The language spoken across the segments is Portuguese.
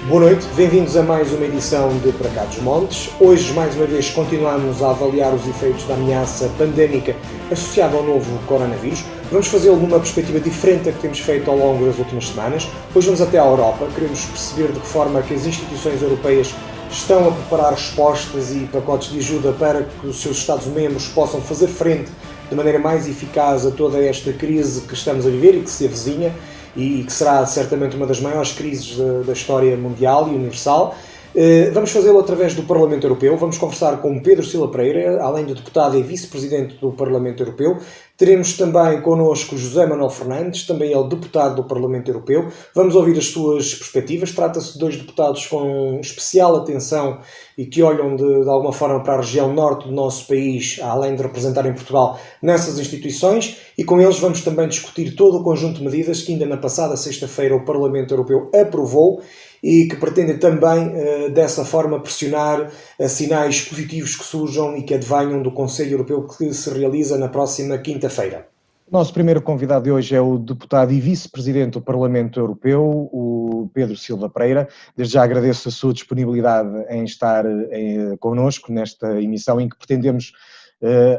Boa noite, bem-vindos a mais uma edição de Para Cá dos Montes. Hoje, mais uma vez, continuamos a avaliar os efeitos da ameaça pandémica associada ao novo coronavírus. Vamos fazê-lo numa perspectiva diferente da que temos feito ao longo das últimas semanas. Hoje vamos até à Europa, queremos perceber de que forma que as instituições europeias estão a preparar respostas e pacotes de ajuda para que os seus Estados-membros possam fazer frente de maneira mais eficaz a toda esta crise que estamos a viver e que se avizinha, e que será certamente uma das maiores crises da história mundial e universal. Vamos fazê-lo através do Parlamento Europeu. Vamos conversar com Pedro Silva Pereira, além de deputado e vice-presidente do Parlamento Europeu. Teremos também connosco José Manuel Fernandes, também ele deputado do Parlamento Europeu. Vamos ouvir as suas perspectivas. Trata-se de dois deputados com especial atenção e que olham de alguma forma para a região norte do nosso país, além de representarem Portugal nessas instituições, e com eles vamos também discutir todo o conjunto de medidas que ainda na passada sexta-feira o Parlamento Europeu aprovou e que pretendem também, dessa forma, pressionar sinais positivos que surjam e que advenham do Conselho Europeu que se realiza na próxima quinta-feira. O nosso primeiro convidado de hoje é o deputado e vice-presidente do Parlamento Europeu, o Pedro Silva Pereira. Desde já agradeço a sua disponibilidade em estar connosco nesta emissão em que pretendemos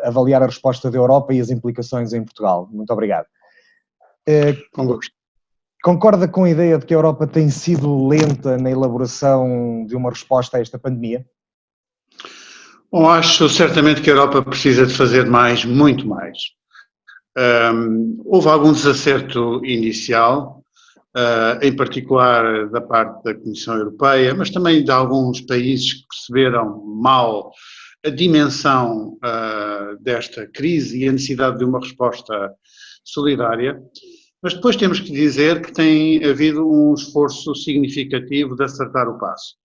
avaliar a resposta da Europa e as implicações em Portugal. Muito obrigado. Com gosto. Concorda com a ideia de que a Europa tem sido lenta na elaboração de uma resposta a esta pandemia? Bom, acho certamente que a Europa precisa de fazer mais, muito mais. Houve algum desacerto inicial, em particular da parte da Comissão Europeia, mas também de alguns países que perceberam mal a dimensão desta crise e a necessidade de uma resposta solidária. Mas depois temos que dizer que tem havido um esforço significativo de acertar o passo.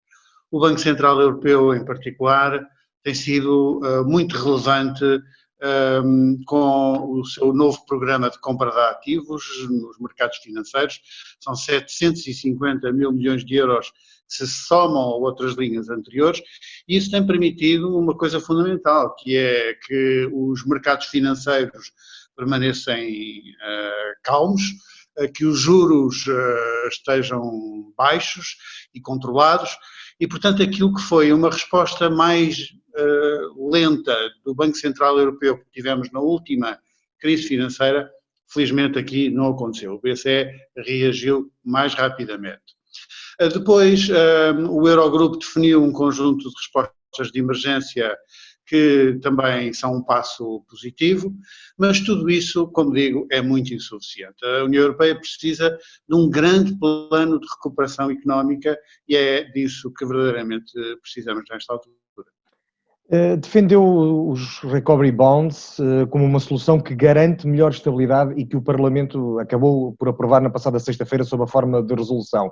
O Banco Central Europeu, em particular, tem sido muito relevante com o seu novo programa de compra de ativos nos mercados financeiros. São 750 mil milhões de euros que se somam a outras linhas anteriores, e isso tem permitido uma coisa fundamental, que é que os mercados financeiros permanecem calmos, que os juros estejam baixos e controlados, e portanto aquilo que foi uma resposta mais lenta do Banco Central Europeu que tivemos na última crise financeira, felizmente aqui não aconteceu. O BCE reagiu mais rapidamente. Depois o Eurogrupo definiu um conjunto de respostas de emergência que também são um passo positivo, mas tudo isso, como digo, é muito insuficiente. A União Europeia precisa de um grande plano de recuperação económica e é disso que verdadeiramente precisamos nesta altura. Defendeu os Recovery Bonds como uma solução que garante melhor estabilidade e que o Parlamento acabou por aprovar na passada sexta-feira sob a forma de resolução.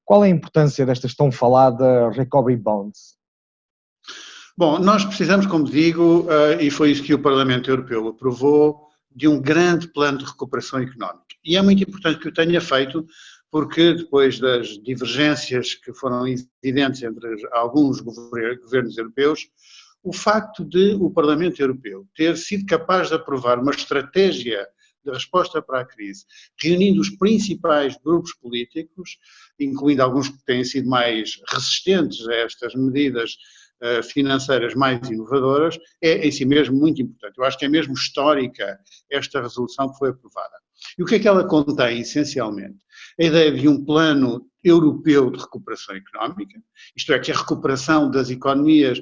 Qual é a importância destas tão falada Recovery Bonds? Bom, nós precisamos, como digo, e foi isso que o Parlamento Europeu aprovou, de um grande plano de recuperação económica. E é muito importante que o tenha feito, porque depois das divergências que foram evidentes entre alguns governos europeus, o facto de o Parlamento Europeu ter sido capaz de aprovar uma estratégia de resposta para a crise, reunindo os principais grupos políticos, incluindo alguns que têm sido mais resistentes a estas medidas financeiras mais inovadoras, é em si mesmo muito importante. Eu acho que é mesmo histórica esta resolução que foi aprovada. E o que é que ela contém, essencialmente? A ideia de um plano europeu de recuperação económica, isto é, que a recuperação das economias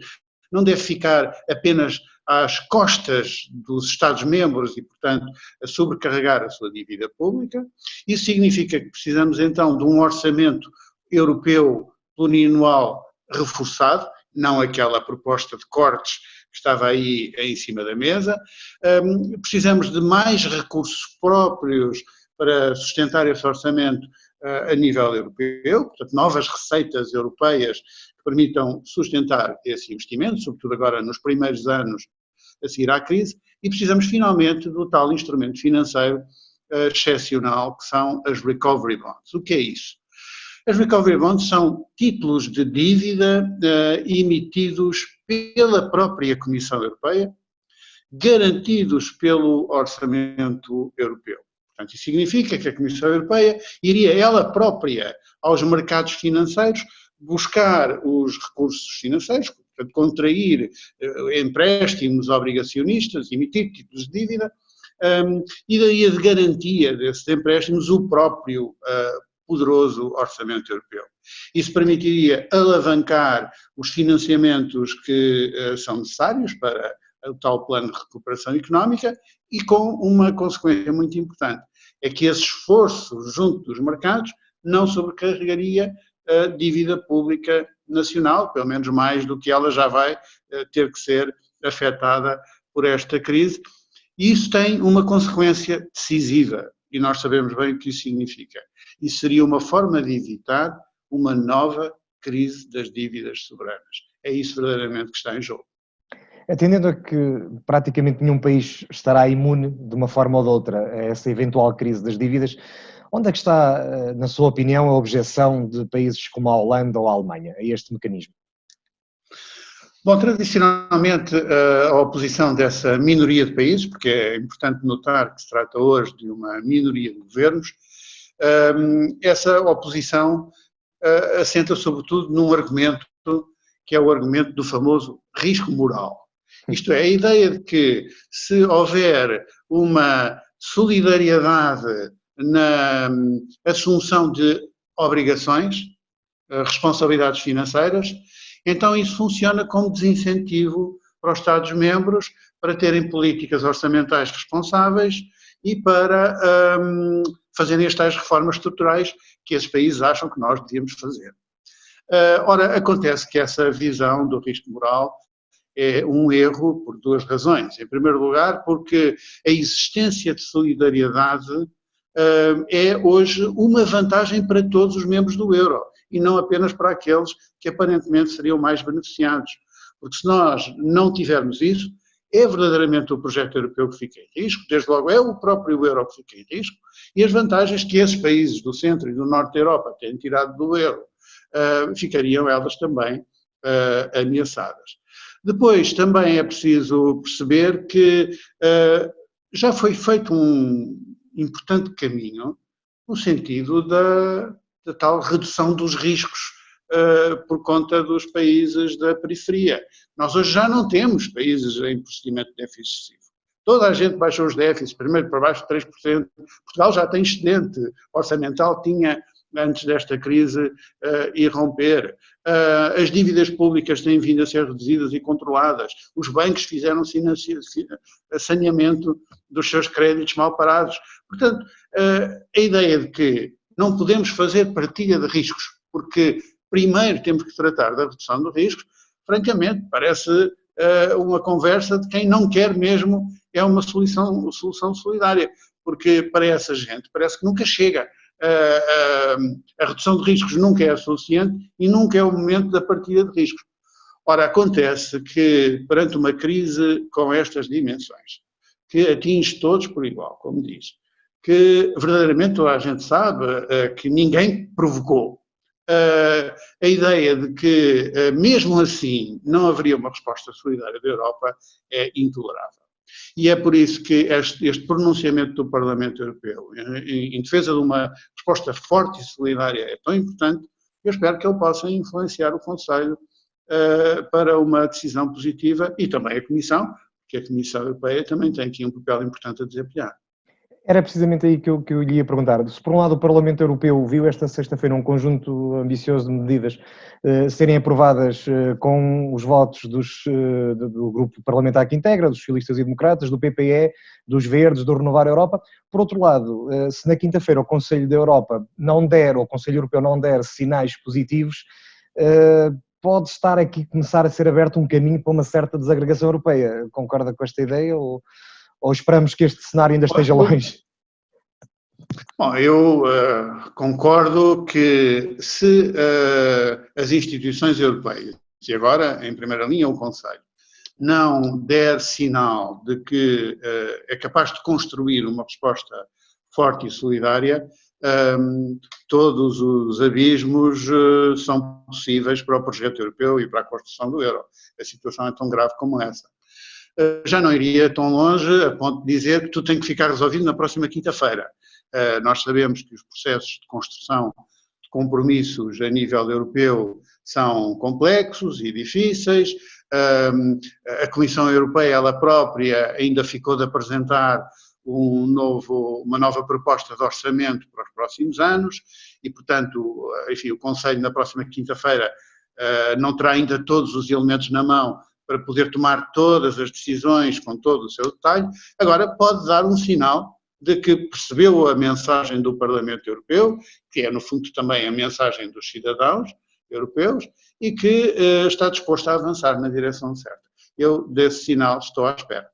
não deve ficar apenas às costas dos Estados-membros e, portanto, a sobrecarregar a sua dívida pública. Isso significa que precisamos, então, de um orçamento europeu plurianual reforçado, não aquela proposta de cortes que estava aí em cima da mesa. Precisamos de mais recursos próprios para sustentar esse orçamento a nível europeu, portanto, novas receitas europeias que permitam sustentar esse investimento, sobretudo agora nos primeiros anos a seguir à crise, e precisamos finalmente do tal instrumento financeiro excepcional que são as Recovery Bonds. O que é isso? As Recovery Bonds são títulos de dívida emitidos pela própria Comissão Europeia, garantidos pelo orçamento europeu. Portanto, isso significa que a Comissão Europeia iria ela própria aos mercados financeiros buscar os recursos financeiros, portanto, contrair empréstimos obrigacionistas, emitir títulos de dívida, e daí a de garantia desses empréstimos o próprio poderoso orçamento europeu. Isso permitiria alavancar os financiamentos que são necessários para o tal plano de recuperação económica e com uma consequência muito importante, é que esse esforço junto dos mercados não sobrecarregaria a dívida pública nacional, pelo menos mais do que ela já vai ter que ser afetada por esta crise. E isso tem uma consequência decisiva, e nós sabemos bem o que isso significa. Isso seria uma forma de evitar uma nova crise das dívidas soberanas. É isso verdadeiramente que está em jogo. Atendendo a que praticamente nenhum país estará imune, de uma forma ou de outra, a essa eventual crise das dívidas, onde é que está, na sua opinião, a objeção de países como a Holanda ou a Alemanha a este mecanismo? Bom, tradicionalmente a oposição dessa minoria de países, porque é importante notar que se trata hoje de uma minoria de governos, essa oposição assenta sobretudo num argumento que é o argumento do famoso risco moral. Isto é, a ideia de que se houver uma solidariedade na assunção de obrigações, responsabilidades financeiras, então isso funciona como desincentivo para os Estados-membros para terem políticas orçamentais responsáveis e para fazerem as tais reformas estruturais que esses países acham que nós devíamos fazer. Ora, acontece que essa visão do risco moral é um erro por duas razões. Em primeiro lugar, porque a existência de solidariedade é hoje uma vantagem para todos os membros do euro e não apenas para aqueles que aparentemente seriam mais beneficiados. Porque se nós não tivermos isso, é verdadeiramente o projeto europeu que fica em risco, desde logo é o próprio euro que fica em risco, e as vantagens que esses países do centro e do norte da Europa têm tirado do euro ficariam elas também ameaçadas. Depois também é preciso perceber que já foi feito um importante caminho no sentido da tal redução dos riscos por conta dos países da periferia. Nós hoje já não temos países em procedimento de déficit excessivo. Toda a gente baixou os déficits, primeiro para baixo de 3%. Portugal já tem excedente orçamental, tinha antes desta crise irromper. As dívidas públicas têm vindo a ser reduzidas e controladas. Os bancos fizeram saneamento dos seus créditos mal parados. Portanto, a ideia de que não podemos fazer partilha de riscos, porque primeiro temos que tratar da redução dos riscos, francamente, parece uma conversa de quem não quer mesmo é uma solução solidária, porque para essa gente parece que nunca chega. A redução de riscos nunca é suficiente e nunca é o momento da partilha de riscos. Ora, acontece que perante uma crise com estas dimensões, que atinge todos por igual, como diz, que verdadeiramente toda a gente sabe que ninguém provocou, a ideia de que mesmo assim não haveria uma resposta solidária da Europa é intolerável. E é por isso que este pronunciamento do Parlamento Europeu em defesa de uma resposta forte e solidária é tão importante. Eu espero que ele possa influenciar o Conselho para uma decisão positiva e também a Comissão, porque a Comissão Europeia também tem aqui um papel importante a desempenhar. Era precisamente aí que eu lhe ia perguntar. Se por um lado o Parlamento Europeu viu esta sexta-feira um conjunto ambicioso de medidas serem aprovadas com os votos do grupo parlamentar que integra, dos socialistas e democratas, do PPE, dos Verdes, do Renovar a Europa, por outro lado, se na quinta-feira o Conselho da Europa não der, ou o Conselho Europeu não der sinais positivos, pode estar aqui começar a ser aberto um caminho para uma certa desagregação europeia. Concorda com esta ideia ou esperamos que este cenário ainda esteja longe? Bom, eu concordo que se as instituições europeias, e agora em primeira linha o Conselho, não der sinal de que é capaz de construir uma resposta forte e solidária, todos os abismos são possíveis para o projeto europeu e para a construção do euro. A situação é tão grave como essa. Já não iria tão longe a ponto de dizer que tudo tem que ficar resolvido na próxima quinta-feira. Nós sabemos que os processos de construção de compromissos a nível europeu são complexos e difíceis. A Comissão Europeia, ela própria, ainda ficou de apresentar uma nova proposta de orçamento para os próximos anos e, portanto, enfim, o Conselho, na próxima quinta-feira, não terá ainda todos os elementos na mão para poder tomar todas as decisões com todo o seu detalhe. Agora, pode dar um sinal de que percebeu a mensagem do Parlamento Europeu, que é, no fundo, também a mensagem dos cidadãos europeus, e que está disposto a avançar na direção certa. Eu, desse sinal, estou à espera.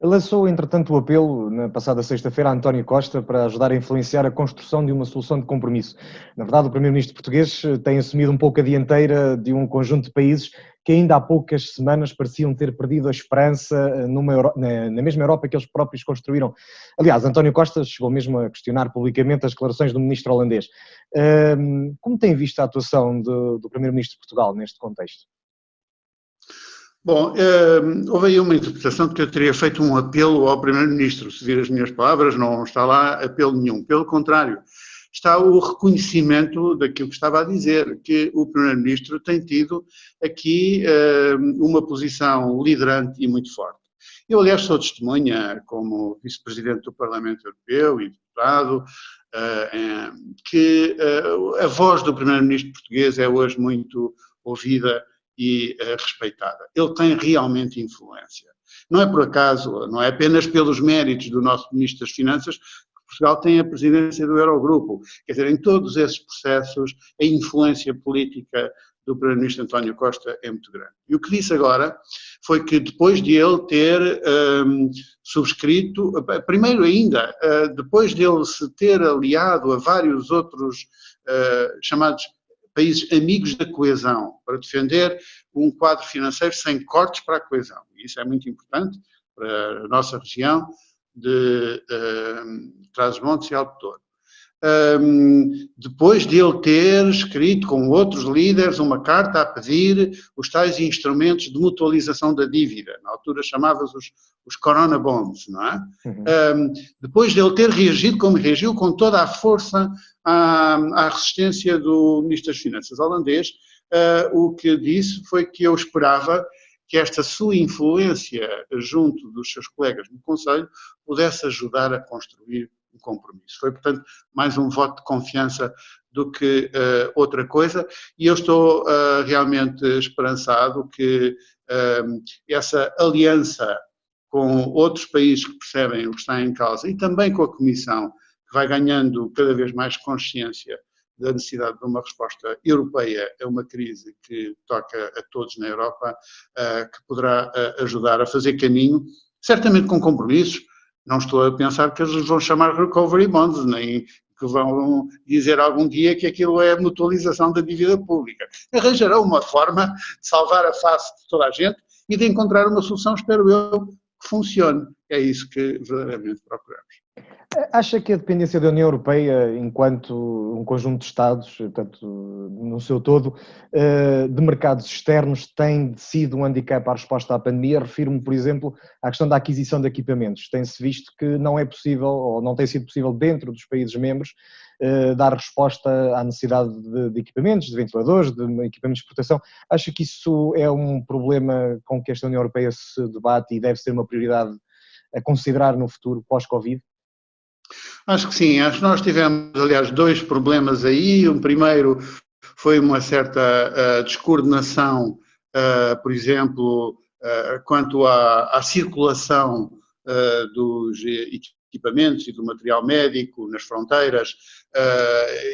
Lançou, entretanto, o apelo, na passada sexta-feira, a António Costa para ajudar a influenciar a construção de uma solução de compromisso. Na verdade, o primeiro-ministro português tem assumido um pouco a dianteira de um conjunto de países que ainda há poucas semanas pareciam ter perdido a esperança na mesma Europa que eles próprios construíram. Aliás, António Costa chegou mesmo a questionar publicamente as declarações do ministro holandês. Como tem visto a atuação do primeiro-ministro de Portugal neste contexto? Bom, houve aí uma interpretação de que eu teria feito um apelo ao Primeiro-Ministro. Se vir as minhas palavras, não está lá apelo nenhum. Pelo contrário, está o reconhecimento daquilo que estava a dizer, que o Primeiro-Ministro tem tido aqui uma posição liderante e muito forte. Eu, aliás, sou testemunha, como Vice-Presidente do Parlamento Europeu e deputado, que a voz do Primeiro-Ministro português é hoje muito ouvida e respeitada. Ele tem realmente influência. Não é por acaso, não é apenas pelos méritos do nosso Ministro das Finanças que Portugal tem a presidência do Eurogrupo. Quer dizer, em todos esses processos, a influência política do Primeiro-Ministro António Costa é muito grande. E o que disse agora foi que depois de ele ter subscrito, primeiro ainda, depois de ele se ter aliado a vários outros chamados países amigos da coesão, para defender um quadro financeiro sem cortes para a coesão. E isso é muito importante para a nossa região de Trás-os-Montes e Alto Douro. Depois de ele ter escrito com outros líderes uma carta a pedir os tais instrumentos de mutualização da dívida, na altura chamava-se os Corona Bonds, não é? Depois de ele ter reagido como reagiu, com toda a força à resistência do Ministro das Finanças holandês, o que disse foi que eu esperava que esta sua influência junto dos seus colegas no Conselho pudesse ajudar a construir um compromisso. Foi, portanto, mais um voto de confiança do que outra coisa, e eu estou realmente esperançado que essa aliança com outros países que percebem o que está em causa e também com a Comissão, que vai ganhando cada vez mais consciência da necessidade de uma resposta europeia a uma crise que toca a todos na Europa, que poderá ajudar a fazer caminho, certamente com compromissos. Não estou a pensar que eles vão chamar recovery bonds, nem que vão dizer algum dia que aquilo é mutualização da dívida pública. Arranjarão uma forma de salvar a face de toda a gente e de encontrar uma solução, espero eu, que funcione. É isso que verdadeiramente procuramos. Acha que a dependência da União Europeia, enquanto um conjunto de Estados, portanto, no seu todo, de mercados externos, tem sido um handicap à resposta à pandemia? Refiro-me, por exemplo, à questão da aquisição de equipamentos. Tem-se visto que não é possível, ou não tem sido possível dentro dos países membros, dar resposta à necessidade de equipamentos, de ventiladores, de equipamentos de proteção. Acha que isso é um problema com que esta União Europeia se debate e deve ser uma prioridade a considerar no futuro pós-Covid? Acho que sim, acho que nós tivemos, aliás, dois problemas aí. Um primeiro foi uma certa descoordenação, por exemplo, quanto à circulação dos equipamentos e do material médico nas fronteiras,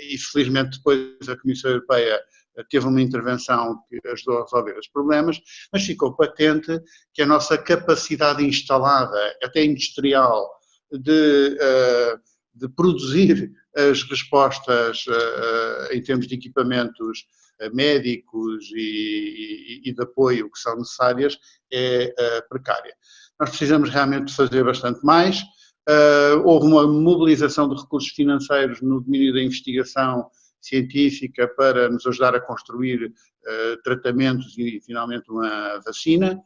e felizmente depois a Comissão Europeia teve uma intervenção que ajudou a resolver os problemas, mas ficou patente que a nossa capacidade instalada, até industrial, de produzir as respostas em termos de equipamentos médicos e de apoio que são necessárias é precária. Nós precisamos realmente fazer bastante mais. Houve uma mobilização de recursos financeiros no domínio da investigação científica para nos ajudar a construir tratamentos e finalmente uma vacina.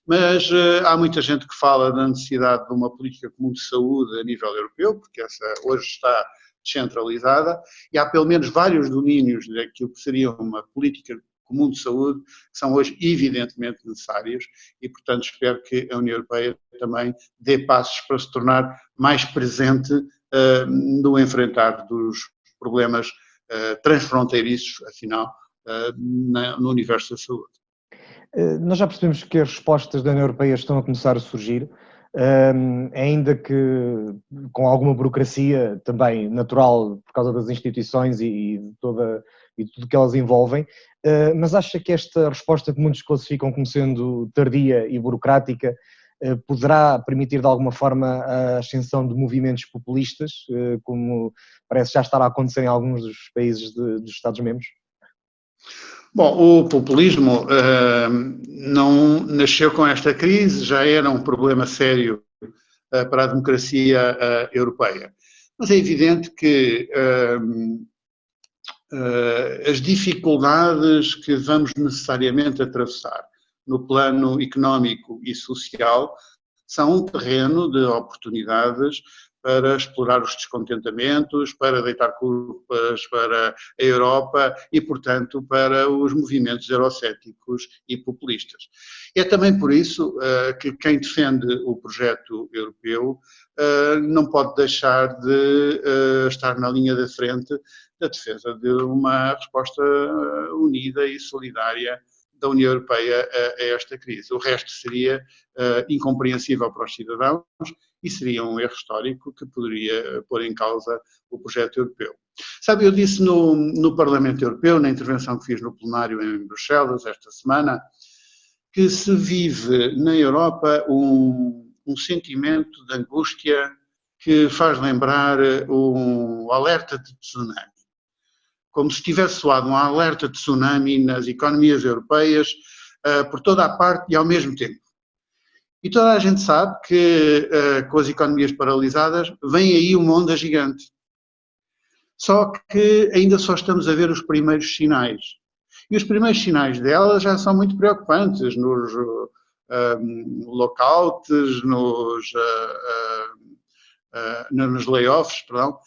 Mas há muita gente que fala da necessidade de uma política comum de saúde a nível europeu, porque essa hoje está descentralizada, e há pelo menos vários domínios daquilo que seria uma política comum de saúde que são hoje evidentemente necessários e, portanto, espero que a União Europeia também dê passos para se tornar mais presente no enfrentar dos problemas transfronteiriços, afinal, no universo da saúde. Nós já percebemos que as respostas da União Europeia estão a começar a surgir, ainda que com alguma burocracia também natural por causa das instituições e tudo que elas envolvem, mas acha que esta resposta que muitos classificam como sendo tardia e burocrática poderá permitir de alguma forma a ascensão de movimentos populistas, como parece já estar a acontecer em alguns dos países dos Estados-membros? Bom, o populismo não nasceu com esta crise, já era um problema sério para a democracia europeia. Mas é evidente que as dificuldades que vamos necessariamente atravessar no plano económico e social são um terreno de oportunidades para explorar os descontentamentos, para deitar culpas para a Europa e, portanto, para os movimentos eurocéticos e populistas. É também por isso que quem defende o projeto europeu não pode deixar de estar na linha da frente da defesa de uma resposta unida e solidária da União Europeia a esta crise. O resto seria incompreensível para os cidadãos e seria um erro histórico que poderia pôr em causa o projeto europeu. Sabe, eu disse no Parlamento Europeu, na intervenção que fiz no plenário em Bruxelas esta semana, que se vive na Europa um sentimento de angústia que faz lembrar um alerta de tsunami. Como se tivesse soado um alerta de tsunami nas economias europeias por toda a parte e ao mesmo tempo. E toda a gente sabe que com as economias paralisadas vem aí uma onda gigante. Só que ainda só estamos a ver os primeiros sinais. E os primeiros sinais dela já são muito preocupantes nos lockouts, nos layoffs, perdão,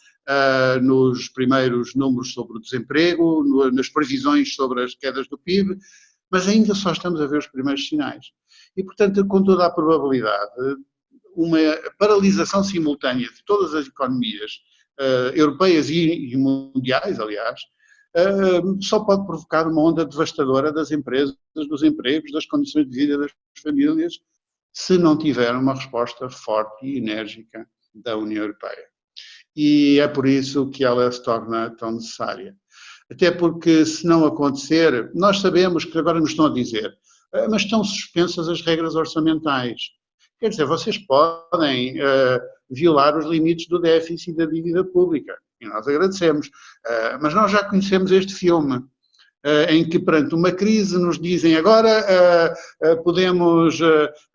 nos primeiros números sobre o desemprego, nas previsões sobre as quedas do PIB, mas ainda só estamos a ver os primeiros sinais. E, portanto, com toda a probabilidade, uma paralisação simultânea de todas as economias europeias e mundiais, aliás, só pode provocar uma onda devastadora das empresas, dos empregos, das condições de vida das famílias, se não tiver uma resposta forte e enérgica da União Europeia. E é por isso que ela se torna tão necessária. Até porque, se não acontecer, nós sabemos que agora nos estão a dizer, mas estão suspensas as regras orçamentais. Quer dizer, vocês podem violar os limites do déficit e da dívida pública, e nós agradecemos, mas nós já conhecemos este filme, em que perante uma crise nos dizem agora podemos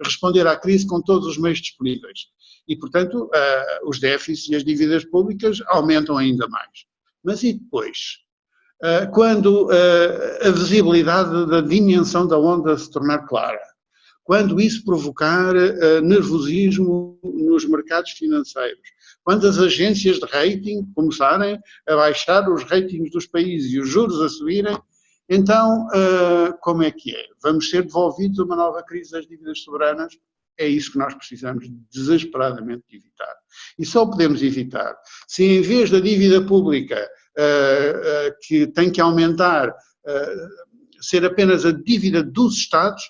responder à crise com todos os meios disponíveis. E, portanto, os déficits e as dívidas públicas aumentam ainda mais. Mas e depois? Quando a visibilidade da dimensão da onda se tornar clara, quando isso provocar nervosismo nos mercados financeiros, quando as agências de rating começarem a baixar os ratings dos países e os juros a subirem, então como é que é? Vamos ser devolvidos a uma nova crise das dívidas soberanas? É isso que nós precisamos desesperadamente de evitar. E só podemos evitar se, em vez da dívida pública que tem que aumentar, ser apenas a dívida dos Estados,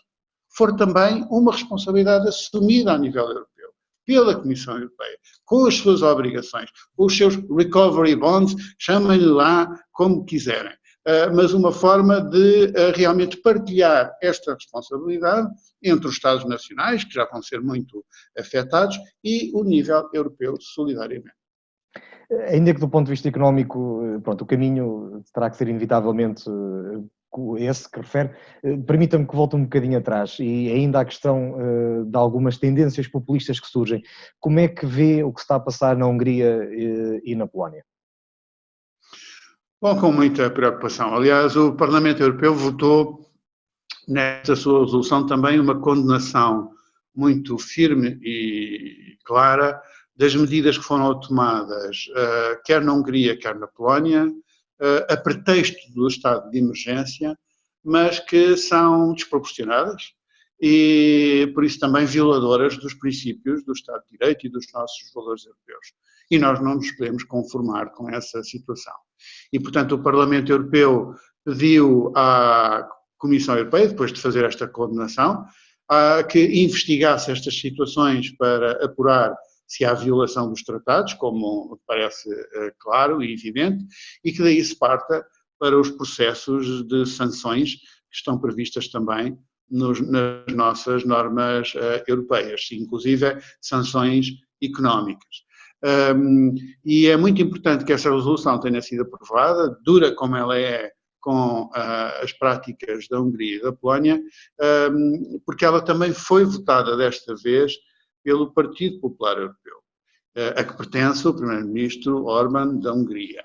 for também uma responsabilidade assumida a nível europeu, pela Comissão Europeia, com as suas obrigações, com os seus recovery bonds, chamem-lhe lá como quiserem, mas uma forma de realmente partilhar esta responsabilidade entre os Estados nacionais, que já vão ser muito afetados, e o nível europeu solidariamente. Ainda que do ponto de vista económico, pronto, o caminho terá que ser inevitavelmente esse que refere, permita-me que volte um bocadinho atrás e ainda a questão de algumas tendências populistas que surgem. Como é que vê o que se está a passar na Hungria e na Polónia? Bom, com muita preocupação. Aliás, o Parlamento Europeu votou nesta sua resolução também uma condenação muito firme e clara das medidas que foram tomadas, quer na Hungria, quer na Polónia, a pretexto do estado de emergência, mas que são desproporcionadas e, por isso, também violadoras dos princípios do Estado de Direito e dos nossos valores europeus. E nós não nos podemos conformar com essa situação. E, portanto, o Parlamento Europeu pediu à Comissão Europeia, depois de fazer esta condenação, que investigasse estas situações para apurar se há violação dos tratados, como parece claro e evidente, e que daí se parta para os processos de sanções que estão previstas também nas nossas normas europeias, inclusive sanções económicas. E é muito importante que essa resolução tenha sido aprovada, dura como ela é com as práticas da Hungria e da Polónia, porque ela também foi votada desta vez pelo Partido Popular Europeu, a que pertence o primeiro-ministro Orbán da Hungria.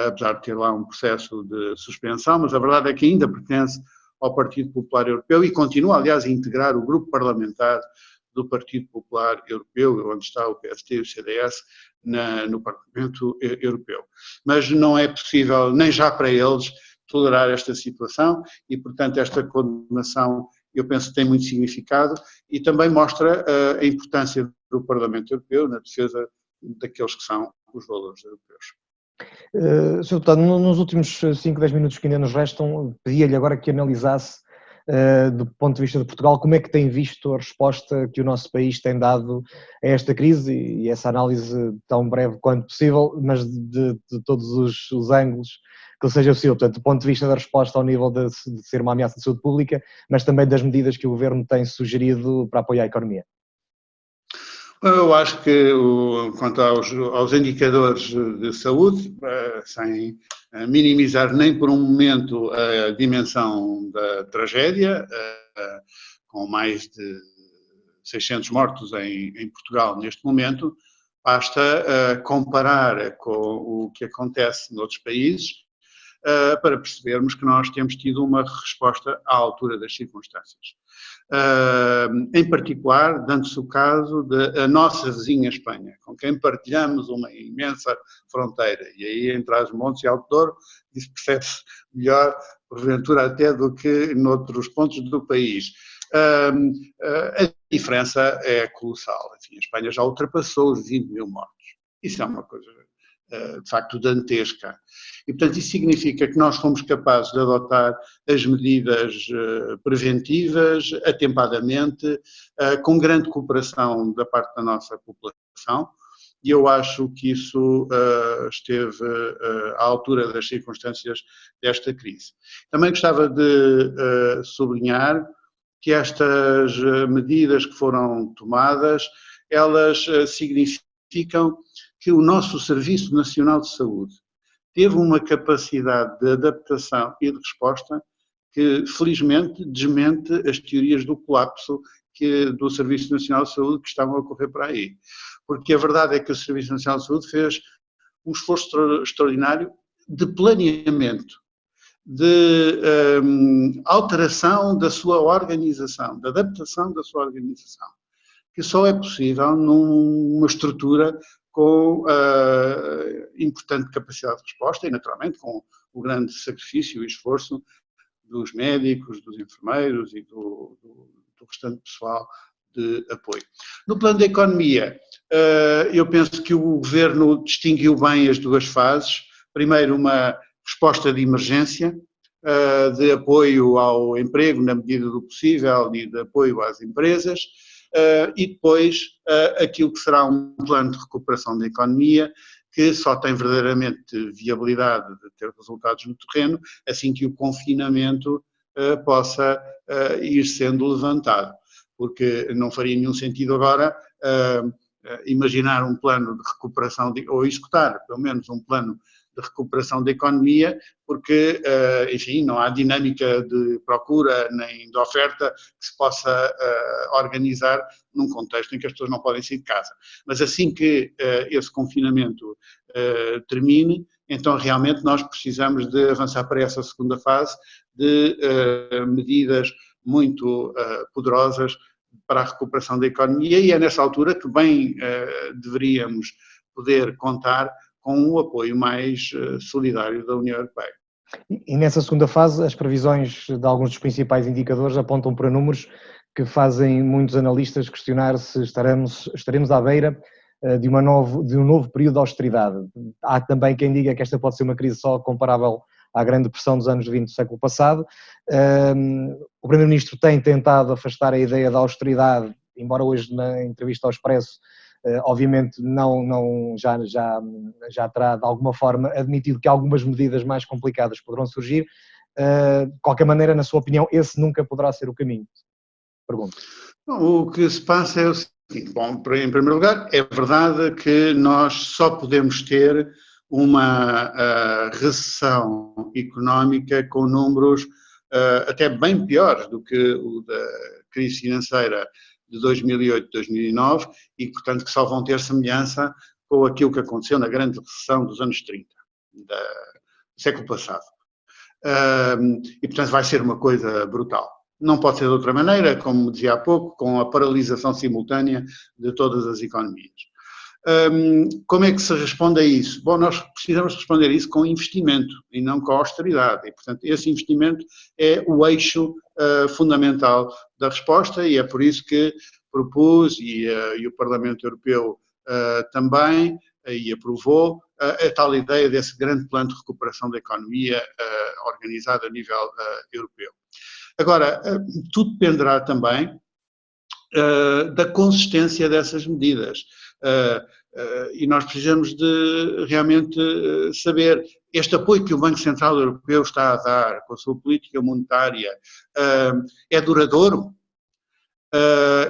Apesar de ter lá um processo de suspensão, mas a verdade é que ainda pertence ao Partido Popular Europeu e continua, aliás, a integrar o grupo parlamentar do Partido Popular Europeu, onde está o PSD e o CDS, no Parlamento Europeu. Mas não é possível, nem já para eles, tolerar esta situação e, portanto, esta condenação, eu penso que tem muito significado e também mostra a importância do Parlamento Europeu na defesa daqueles que são os valores europeus. Sr. Deputado, nos últimos 5, 10 minutos que ainda nos restam, pedia-lhe agora que analisasse, do ponto de vista de Portugal, como é que tem visto a resposta que o nosso país tem dado a esta crise e essa análise tão breve quanto possível, mas de todos os ângulos que seja possível, portanto, do ponto de vista da resposta ao nível de ser uma ameaça de saúde pública, mas também das medidas que o Governo tem sugerido para apoiar a economia. Eu acho que, quanto aos indicadores de saúde, sem minimizar nem por um momento a dimensão da tragédia, com mais de 600 mortos em Portugal neste momento, basta comparar com o que acontece noutros países para percebermos que nós temos tido uma resposta à altura das circunstâncias. Em particular, dando-se o caso da nossa vizinha Espanha, com quem partilhamos uma imensa fronteira, e aí entre As-Montes e Alto Douro, isso percebe-se melhor, porventura até do que noutros pontos do país. A diferença é colossal. Enfim, a Espanha já ultrapassou os 20 mil mortos. Isso é uma coisa de facto dantesca. E, portanto, isso significa que nós fomos capazes de adotar as medidas preventivas, atempadamente, com grande cooperação da parte da nossa população, e eu acho que isso esteve à altura das circunstâncias desta crise. Também gostava de sublinhar que estas medidas que foram tomadas, elas significam que o nosso Serviço Nacional de Saúde teve uma capacidade de adaptação e de resposta que, felizmente, desmente as teorias do colapso do Serviço Nacional de Saúde que estavam a ocorrer para aí. Porque a verdade é que o Serviço Nacional de Saúde fez um esforço extraordinário de planeamento, de alteração da sua organização, de adaptação da sua organização, que só é possível numa estrutura com importante capacidade de resposta e, naturalmente, com o grande sacrifício e esforço dos médicos, dos enfermeiros e do restante pessoal de apoio. No plano da economia, eu penso que o Governo distinguiu bem as duas fases. Primeiro, uma resposta de emergência, de apoio ao emprego na medida do possível e de apoio às empresas, e depois aquilo que será um plano de recuperação da economia que só tem verdadeiramente viabilidade de ter resultados no terreno assim que o confinamento possa ir sendo levantado, porque não faria nenhum sentido agora imaginar um plano de recuperação, ou executar pelo menos um plano de recuperação da economia, porque, enfim, não há dinâmica de procura nem de oferta que se possa organizar num contexto em que as pessoas não podem sair de casa. Mas assim que esse confinamento termine, então realmente nós precisamos de avançar para essa segunda fase de medidas muito poderosas para a recuperação da economia e é nessa altura que bem deveríamos poder contar com um apoio mais solidário da União Europeia. E nessa segunda fase, as previsões de alguns dos principais indicadores apontam para números que fazem muitos analistas questionar se estaremos à beira de um novo período de austeridade. Há também quem diga que esta pode ser uma crise só comparável à Grande Depressão dos anos 20 do século passado. O Primeiro-Ministro tem tentado afastar a ideia da austeridade, embora hoje na entrevista ao Expresso, obviamente já terá de alguma forma admitido que algumas medidas mais complicadas poderão surgir. De qualquer maneira, na sua opinião, esse nunca poderá ser o caminho? Pergunto. Bom, o que se passa é o seguinte, bom, em primeiro lugar, é verdade que nós só podemos ter uma recessão económica com números até bem piores do que o da crise financeira de 2008, 2009 e, portanto, que só vão ter semelhança com aquilo que aconteceu na grande recessão dos anos 30, do século passado. E, portanto, vai ser uma coisa brutal. Não pode ser de outra maneira, como dizia há pouco, com a paralisação simultânea de todas as economias. Como é que se responde a isso? Bom, nós precisamos responder a isso com investimento e não com austeridade. E, portanto, esse investimento é o eixo fundamental da resposta e é por isso que propus e o Parlamento Europeu também e aprovou a tal ideia desse grande plano de recuperação da economia organizado a nível europeu. Agora, tudo dependerá também da consistência dessas medidas. E nós precisamos de realmente saber este apoio que o Banco Central Europeu está a dar com a sua política monetária é duradouro?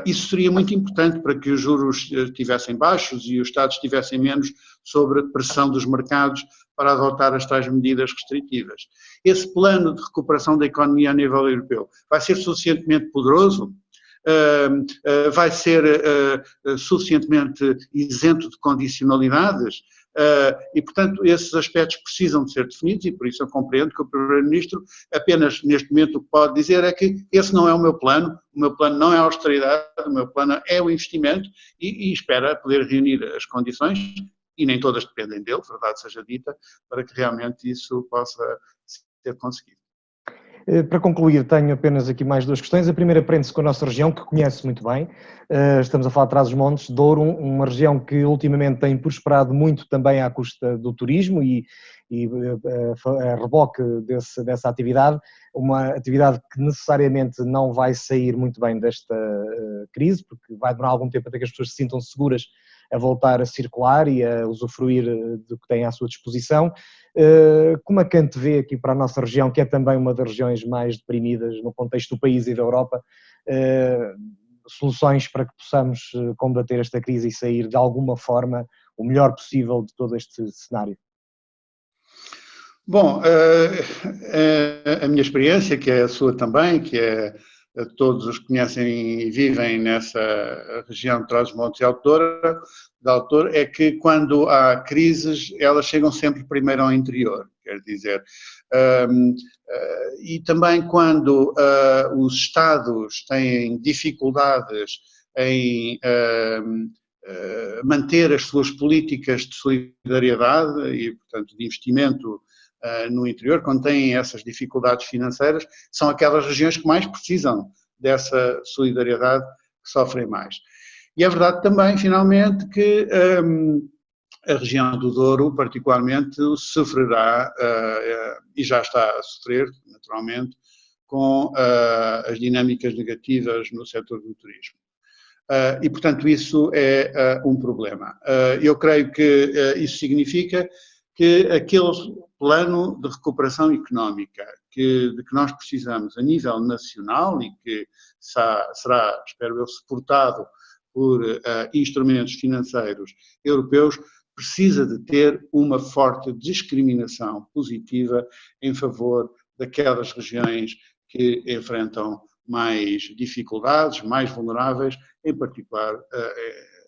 Isso seria muito importante para que os juros estivessem baixos e os Estados estivessem menos sob pressão dos mercados para adotar as tais medidas restritivas. Esse plano de recuperação da economia a nível europeu vai ser suficientemente poderoso? Vai ser suficientemente isento de condicionalidades? E, portanto, esses aspectos precisam de ser definidos e por isso eu compreendo que o Primeiro-Ministro apenas neste momento o que pode dizer é que esse não é o meu plano não é a austeridade, o meu plano é o investimento e espera poder reunir as condições, e nem todas dependem dele, verdade seja dita, para que realmente isso possa ser conseguido. Para concluir, tenho apenas aqui mais duas questões. A primeira prende-se com a nossa região, que conhece muito bem. Estamos a falar de Trás-os-Montes, Douro, uma região que ultimamente tem prosperado muito também à custa do turismo e a reboque dessa atividade, uma atividade que necessariamente não vai sair muito bem desta crise, porque vai demorar algum tempo até que as pessoas se sintam seguras a voltar a circular e a usufruir do que têm à sua disposição. Como é que antevê aqui para a nossa região, que é também uma das regiões mais deprimidas no contexto do país e da Europa, soluções para que possamos combater esta crise e sair de alguma forma o melhor possível de todo este cenário? Bom, a minha experiência, que é a sua também, que é todos os que conhecem e vivem nessa região de Trás-os-Montes e Alto Douro, é que quando há crises, elas chegam sempre primeiro ao interior, quer dizer, e também quando os Estados têm dificuldades em manter as suas políticas de solidariedade e, portanto, de investimento no interior, quando têm essas dificuldades financeiras, são aquelas regiões que mais precisam dessa solidariedade, que sofrem mais. E é verdade também, finalmente, que a região do Douro, particularmente, sofrerá, e já está a sofrer, naturalmente, com as dinâmicas negativas no setor do turismo. E, portanto, isso é um problema. Eu creio que isso significa que aquele plano de recuperação económica de que nós precisamos a nível nacional e que será, espero eu, suportado por instrumentos financeiros europeus, precisa de ter uma forte discriminação positiva em favor daquelas regiões que enfrentam mais dificuldades, mais vulneráveis, em particular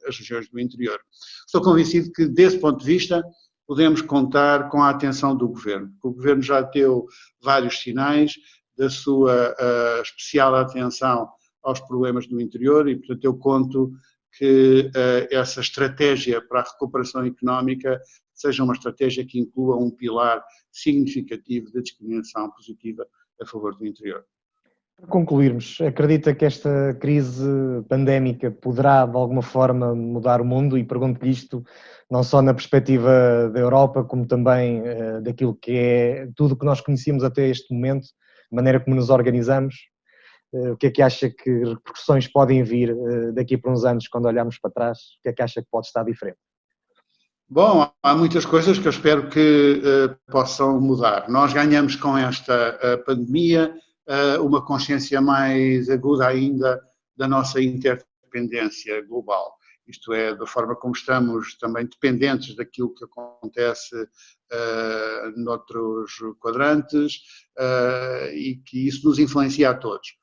as regiões do interior. Estou convencido que, desse ponto de vista, podemos contar com a atenção do Governo. O Governo já deu vários sinais da sua especial atenção aos problemas do interior e, portanto, eu conto que essa estratégia para a recuperação económica seja uma estratégia que inclua um pilar significativo de discriminação positiva a favor do interior. Para concluirmos, acredita que esta crise pandémica poderá, de alguma forma, mudar o mundo? E pergunto-lhe isto não só na perspectiva da Europa, como também daquilo que é tudo o que nós conhecíamos até este momento, a maneira como nos organizamos. O que é que acha que repercussões podem vir daqui para uns anos, quando olharmos para trás? O que é que acha que pode estar diferente? Bom, há muitas coisas que eu espero que possam mudar. Nós ganhamos com esta pandemia uma consciência mais aguda ainda da nossa interdependência global. Isto é, da forma como estamos também dependentes daquilo que acontece noutros quadrantes e que isso nos influencia a todos.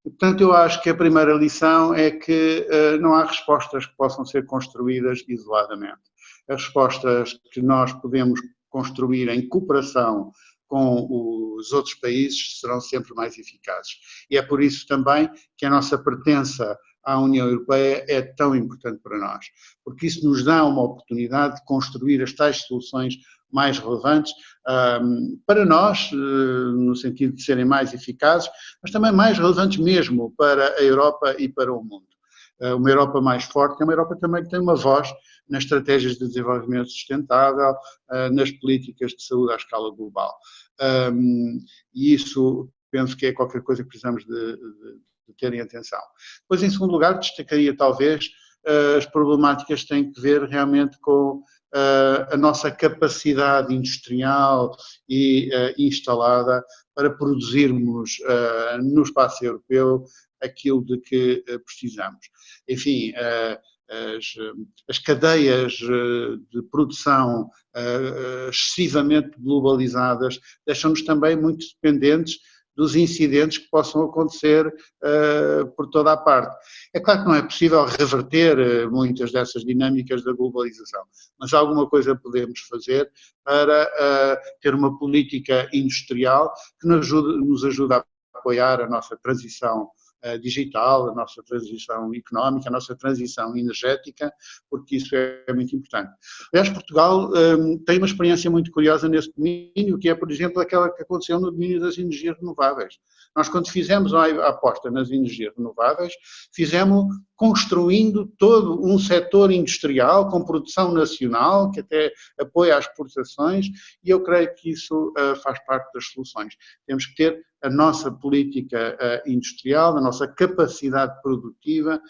E, portanto, eu acho que a primeira lição é que não há respostas que possam ser construídas isoladamente. As respostas que nós podemos construir em cooperação com os outros países serão sempre mais eficazes. E é por isso também que a nossa pertença à União Europeia é tão importante para nós, porque isso nos dá uma oportunidade de construir as tais soluções mais relevantes para nós, no sentido de serem mais eficazes, mas também mais relevantes mesmo para a Europa e para o mundo. Uma Europa mais forte é uma Europa também que tem uma voz nas estratégias de desenvolvimento sustentável, nas políticas de saúde à escala global. E isso penso que é qualquer coisa que precisamos de terem atenção. Depois, em segundo lugar, destacaria talvez as problemáticas que têm que ver realmente com a nossa capacidade industrial e instalada para produzirmos no espaço europeu aquilo de que precisamos. Enfim, as cadeias de produção excessivamente globalizadas deixam-nos também muito dependentes dos incidentes que possam acontecer por toda a parte. É claro que não é possível reverter muitas dessas dinâmicas da globalização, mas alguma coisa podemos fazer para ter uma política industrial que nos ajude a apoiar a nossa transição digital, a nossa transição económica, a nossa transição energética, porque isso é muito importante. Aliás, Portugal tem uma experiência muito curiosa nesse domínio, que é, por exemplo, aquela que aconteceu no domínio das energias renováveis. Nós, quando fizemos a aposta nas energias renováveis, fizemos construindo todo um setor industrial com produção nacional, que até apoia as exportações, e eu creio que isso faz parte das soluções. Temos que ter a nossa política industrial, a nossa capacidade produtiva,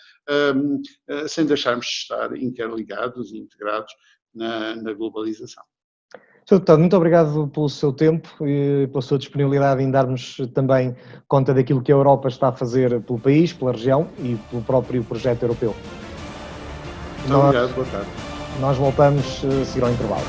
sem deixarmos de estar interligados e integrados na globalização. Sr. Deputado, muito obrigado pelo seu tempo e pela sua disponibilidade em darmos também conta daquilo que a Europa está a fazer pelo país, pela região e pelo próprio projeto europeu. Muito obrigado, boa tarde. Nós voltamos a seguir ao intervalo.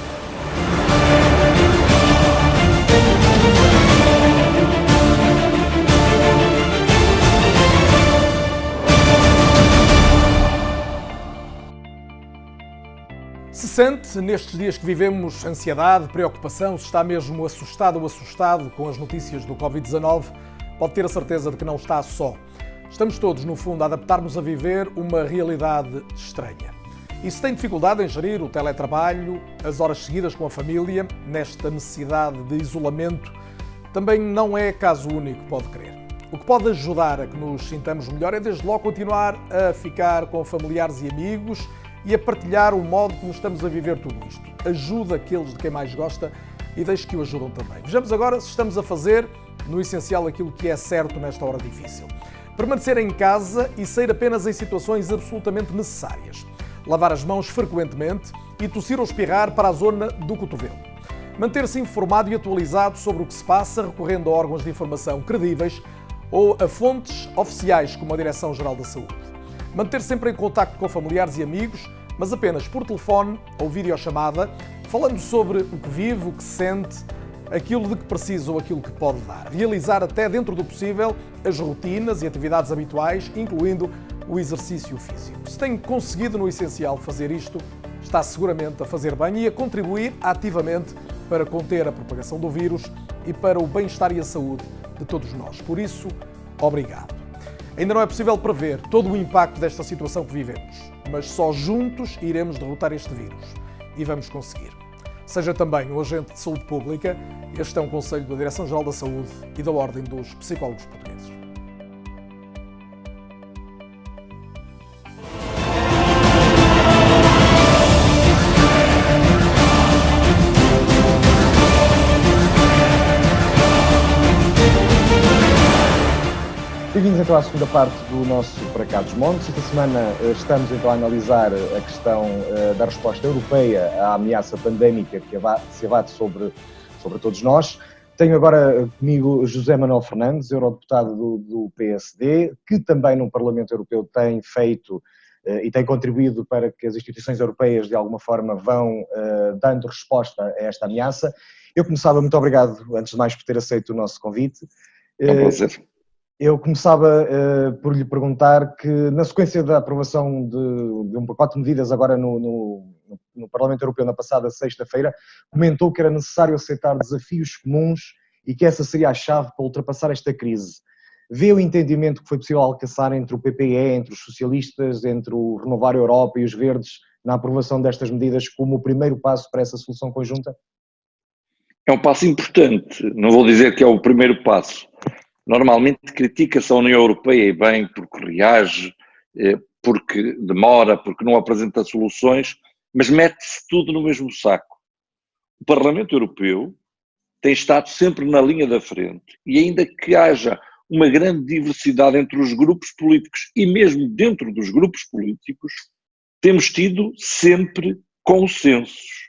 Se sente, nestes dias que vivemos, ansiedade, preocupação, se está mesmo assustado ou assustado com as notícias do Covid-19, pode ter a certeza de que não está só. Estamos todos, no fundo, a adaptar-nos a viver uma realidade estranha. E se tem dificuldade em gerir o teletrabalho, as horas seguidas com a família, nesta necessidade de isolamento, também não é caso único, pode crer. O que pode ajudar a que nos sintamos melhor é, desde logo, continuar a ficar com familiares e amigos e a partilhar o modo como estamos a viver tudo isto. Ajuda aqueles de quem mais gosta e deixe que o ajudam também. Vejamos agora se estamos a fazer, no essencial, aquilo que é certo nesta hora difícil. Permanecer em casa e sair apenas em situações absolutamente necessárias. Lavar as mãos frequentemente e tossir ou espirrar para a zona do cotovelo. Manter-se informado e atualizado sobre o que se passa, recorrendo a órgãos de informação credíveis ou a fontes oficiais como a Direção-Geral da Saúde. Manter sempre em contacto com familiares e amigos, mas apenas por telefone ou videochamada, falando sobre o que vive, o que sente, aquilo de que precisa ou aquilo que pode dar. Realizar até dentro do possível as rotinas e atividades habituais, incluindo o exercício físico. Se tem conseguido no essencial fazer isto, está seguramente a fazer bem e a contribuir ativamente para conter a propagação do vírus e para o bem-estar e a saúde de todos nós. Por isso, obrigado. Ainda não é possível prever todo o impacto desta situação que vivemos, mas só juntos iremos derrotar este vírus. E vamos conseguir. Seja também um agente de saúde pública, este é um conselho da Direção-Geral da Saúde e da Ordem dos Psicólogos Portugueses. Bem-vindos então à segunda parte do nosso Para Cá dos Montes. Esta semana estamos então a analisar a questão da resposta europeia à ameaça pandémica que se abate sobre todos nós. Tenho agora comigo José Manuel Fernandes, eurodeputado do PSD, que também no Parlamento Europeu tem feito e tem contribuído para que as instituições europeias de alguma forma vão dando resposta a esta ameaça. Eu começava, muito obrigado antes de mais por ter aceito o nosso convite. É um prazer. Eu começava por lhe perguntar que, na sequência da aprovação de um pacote de medidas agora no Parlamento Europeu na passada sexta-feira, comentou que era necessário aceitar desafios comuns e que essa seria a chave para ultrapassar esta crise. Vê o entendimento que foi possível alcançar entre o PPE, entre os socialistas, entre o Renovar Europa e os Verdes na aprovação destas medidas como o primeiro passo para essa solução conjunta? É um passo importante, não vou dizer que é o primeiro passo. Normalmente critica-se a União Europeia e bem porque reage, porque demora, porque não apresenta soluções, mas mete-se tudo no mesmo saco. O Parlamento Europeu tem estado sempre na linha da frente e ainda que haja uma grande diversidade entre os grupos políticos e mesmo dentro dos grupos políticos, temos tido sempre consensos.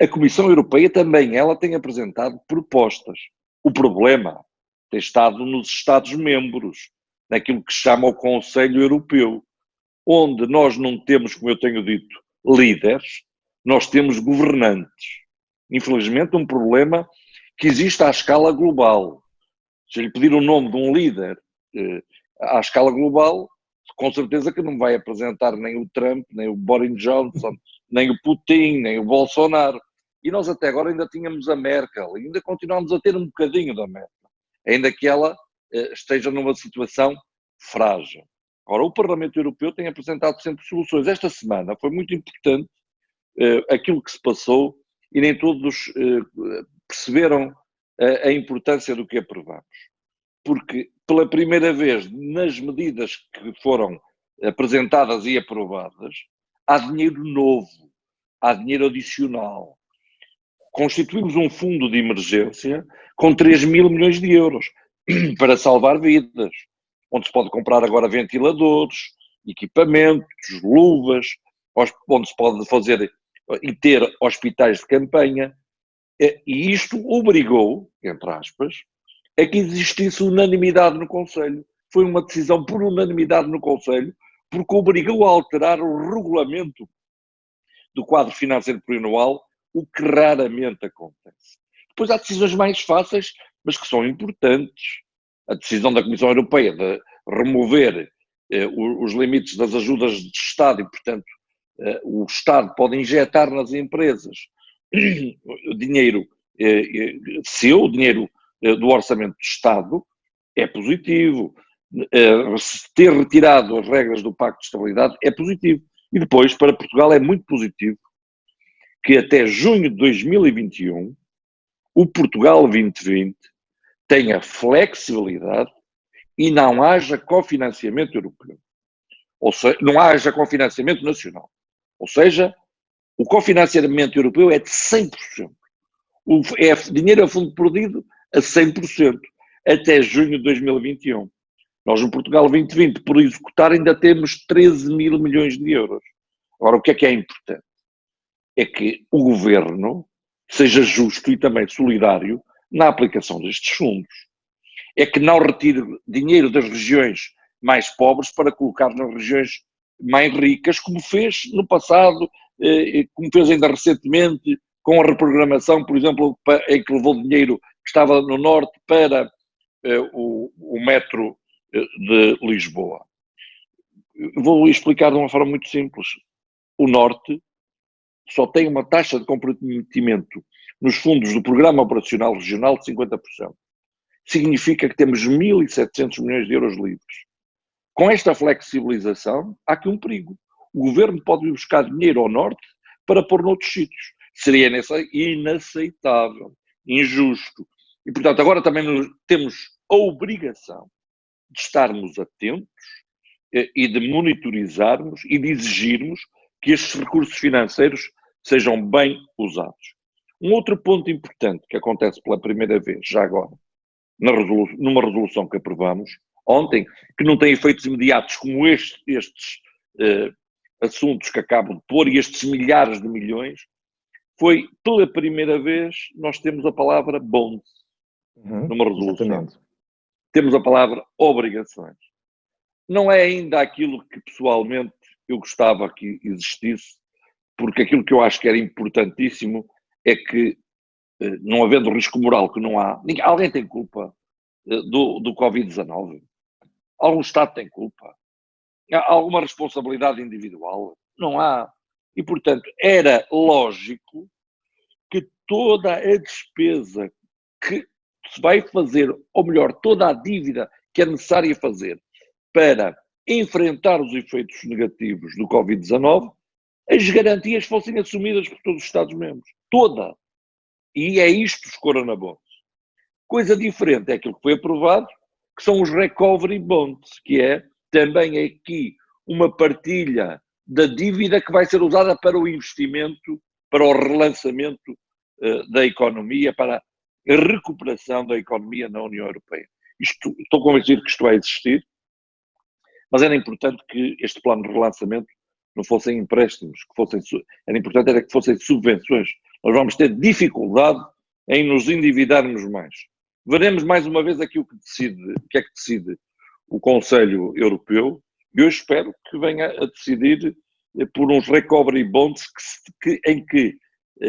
A Comissão Europeia também, ela tem apresentado propostas. O problema tem estado nos Estados-membros, naquilo que se chama o Conselho Europeu, onde nós não temos, como eu tenho dito, líderes, nós temos governantes. Infelizmente, um problema que existe à escala global. Se lhe pedir o nome de um líder à escala global, com certeza que não vai apresentar nem o Trump, nem o Boris Johnson, nem o Putin, nem o Bolsonaro. E nós até agora ainda tínhamos a Merkel, ainda continuamos a ter um bocadinho da Merkel, ainda que ela esteja numa situação frágil. Ora, o Parlamento Europeu tem apresentado sempre soluções. Esta semana foi muito importante aquilo que se passou e nem todos perceberam a importância do que aprovamos. Porque, pela primeira vez, nas medidas que foram apresentadas e aprovadas, há dinheiro novo, há dinheiro adicional. Constituímos um fundo de emergência com 3 mil milhões de euros para salvar vidas, onde se pode comprar agora ventiladores, equipamentos, luvas, onde se pode fazer e ter hospitais de campanha. E isto obrigou, entre aspas, a que existisse unanimidade no Conselho. Foi uma decisão por unanimidade no Conselho, porque obrigou a alterar o regulamento do quadro financeiro plurianual, o que raramente acontece. Depois há decisões mais fáceis, mas que são importantes. A decisão da Comissão Europeia de remover os limites das ajudas de Estado e, portanto, o Estado pode injetar nas empresas dinheiro seu, dinheiro do orçamento do Estado, é positivo. Ter retirado as regras do Pacto de Estabilidade é positivo. E depois, para Portugal, é muito positivo que até junho de 2021 o Portugal 2020 tenha flexibilidade e não haja cofinanciamento europeu. Ou seja, não haja cofinanciamento nacional. Ou seja, o cofinanciamento europeu é de 100%. É dinheiro a fundo perdido a 100%, até junho de 2021. Nós no Portugal 2020, por executar, ainda temos 13 mil milhões de euros. Agora, o que é importante? É que o governo seja justo e também solidário na aplicação destes fundos. É que não retire dinheiro das regiões mais pobres para colocar nas regiões mais ricas, como fez no passado, como fez ainda recentemente, com a reprogramação, por exemplo, em que levou dinheiro que estava no norte para o metro de Lisboa. Vou explicar de uma forma muito simples. O norte só tem uma taxa de comprometimento nos fundos do Programa Operacional Regional de 50%. Significa que temos 1.700 milhões de euros livres. com esta flexibilização, há aqui um perigo. O governo pode ir buscar dinheiro ao norte para pôr noutros sítios. Seria inaceitável, injusto. E, portanto, agora também temos a obrigação de estarmos atentos e de monitorizarmos e de exigirmos que estes recursos financeiros sejam bem usados. Um outro ponto importante que acontece pela primeira vez, já agora, numa resolução que aprovamos ontem, que não tem efeitos imediatos como estes assuntos que acabam de pôr e estes milhares de milhões, foi pela primeira vez nós temos a palavra bonds numa resolução. Exatamente. Temos a palavra obrigações. Não é ainda aquilo que pessoalmente eu gostava que existisse, porque aquilo que eu acho que era importantíssimo é que, não havendo risco moral, que não há, alguém tem culpa do Covid-19? Algum Estado tem culpa? Há alguma responsabilidade individual? Não há. E, portanto, era lógico que toda a despesa que se vai fazer, ou melhor, toda a dívida que é necessária fazer para enfrentar os efeitos negativos do Covid-19, as garantias fossem assumidas por todos os Estados-membros. Toda. E é isto os Corona Bonds. Coisa diferente é aquilo que foi aprovado, que são os Recovery Bonds, que é também aqui uma partilha da dívida que vai ser usada para o investimento, para o relançamento da economia, para a recuperação da economia na União Europeia. Estou convencido que isto vai existir, mas era importante que este plano de relançamento não fossem empréstimos, era importante era que fossem subvenções. Nós vamos ter dificuldade em nos endividarmos mais. Veremos mais uma vez aqui o que é que decide o Conselho Europeu, e eu espero que venha a decidir por uns recovery bonds em que,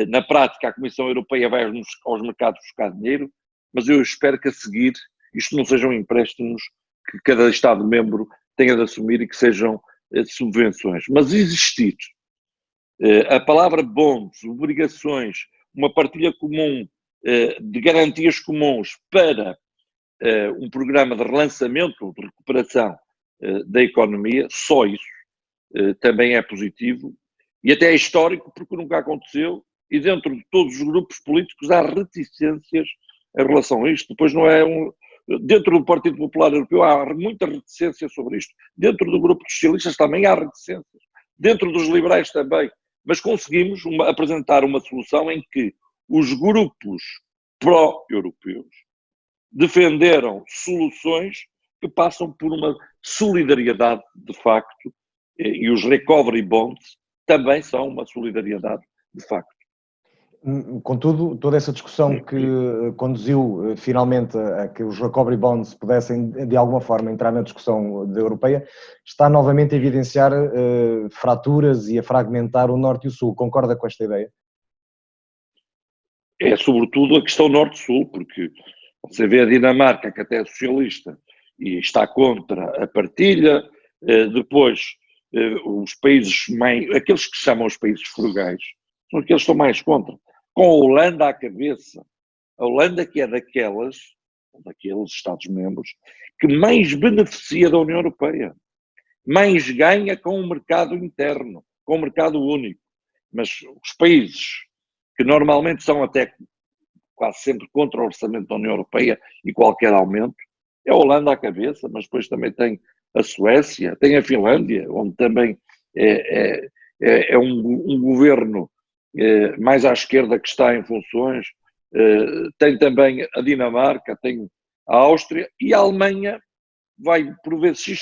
na prática, a Comissão Europeia vai aos mercados buscar dinheiro, mas eu espero que a seguir isto não sejam empréstimos que cada Estado-membro tenha de assumir e que sejam subvenções. Mas existir a palavra bonds, obrigações, uma partilha comum de garantias comuns para um programa de relançamento, de recuperação da economia, só isso também é positivo e até é histórico porque nunca aconteceu e dentro de todos os grupos políticos há reticências em relação a isto. Depois não é dentro do Partido Popular Europeu há muita reticência sobre isto. Dentro do grupo dos socialistas também há reticências. Dentro dos liberais também. Mas conseguimos apresentar uma solução em que os grupos pró-europeus defenderam soluções que passam por uma solidariedade de facto e os recovery bonds também são uma solidariedade de facto. Contudo, toda essa discussão que conduziu finalmente a que os recovery bonds pudessem de alguma forma entrar na discussão europeia está novamente a evidenciar fraturas e a fragmentar o Norte e o Sul. Concorda com esta ideia? É sobretudo a questão Norte-Sul, porque você vê a Dinamarca, que até é socialista, e está contra a partilha, depois os países aqueles que se chamam os países frugais, são aqueles que estão mais contra, com a Holanda à cabeça. A Holanda que é daqueles Estados-membros que mais beneficia da União Europeia, mais ganha com o mercado interno, com o mercado único. Mas os países que normalmente são até quase sempre contra o orçamento da União Europeia e qualquer aumento, é a Holanda à cabeça, mas depois também tem a Suécia, tem a Finlândia, onde também é um governo mais à esquerda que está em funções, tem também a Dinamarca, tem a Áustria e a Alemanha vai por vezes se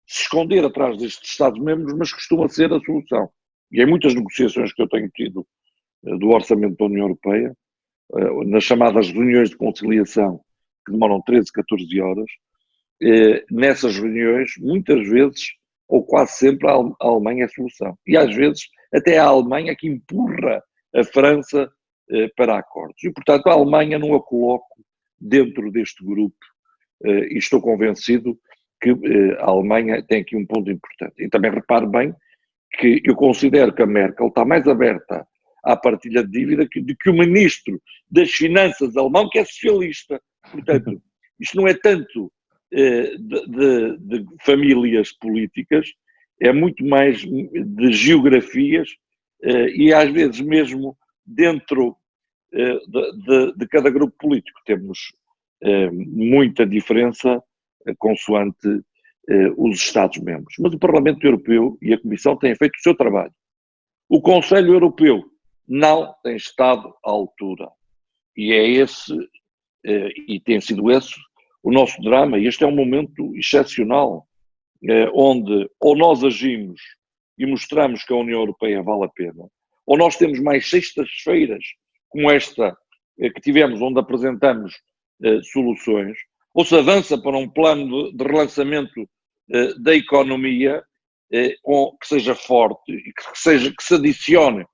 esconder atrás destes Estados-membros, mas costuma ser a solução. E em muitas negociações que eu tenho tido do orçamento da União Europeia, nas chamadas reuniões de conciliação, que demoram 13, 14 horas, nessas reuniões, muitas vezes, ou quase sempre, a Alemanha é a solução. E às vezes, até a Alemanha que empurra a França para acordos. E, portanto, a Alemanha não a coloco dentro deste grupo e estou convencido que a Alemanha tem aqui um ponto importante. E também repare bem que eu considero que a Merkel está mais aberta à partilha de dívida do que o ministro das Finanças alemão, que é socialista. Portanto, isto não é tanto de famílias políticas, é muito mais de geografias e às vezes mesmo dentro de cada grupo político temos muita diferença consoante os Estados-membros. Mas o Parlamento Europeu e a Comissão têm feito o seu trabalho. O Conselho Europeu não tem estado à altura. E é esse, e tem sido esse, o nosso drama. E este é um momento excepcional, onde ou nós agimos e mostramos que a União Europeia vale a pena, ou nós temos mais sextas-feiras como esta que tivemos, onde apresentamos soluções, ou se avança para um plano de relançamento da economia que seja forte e que se adicione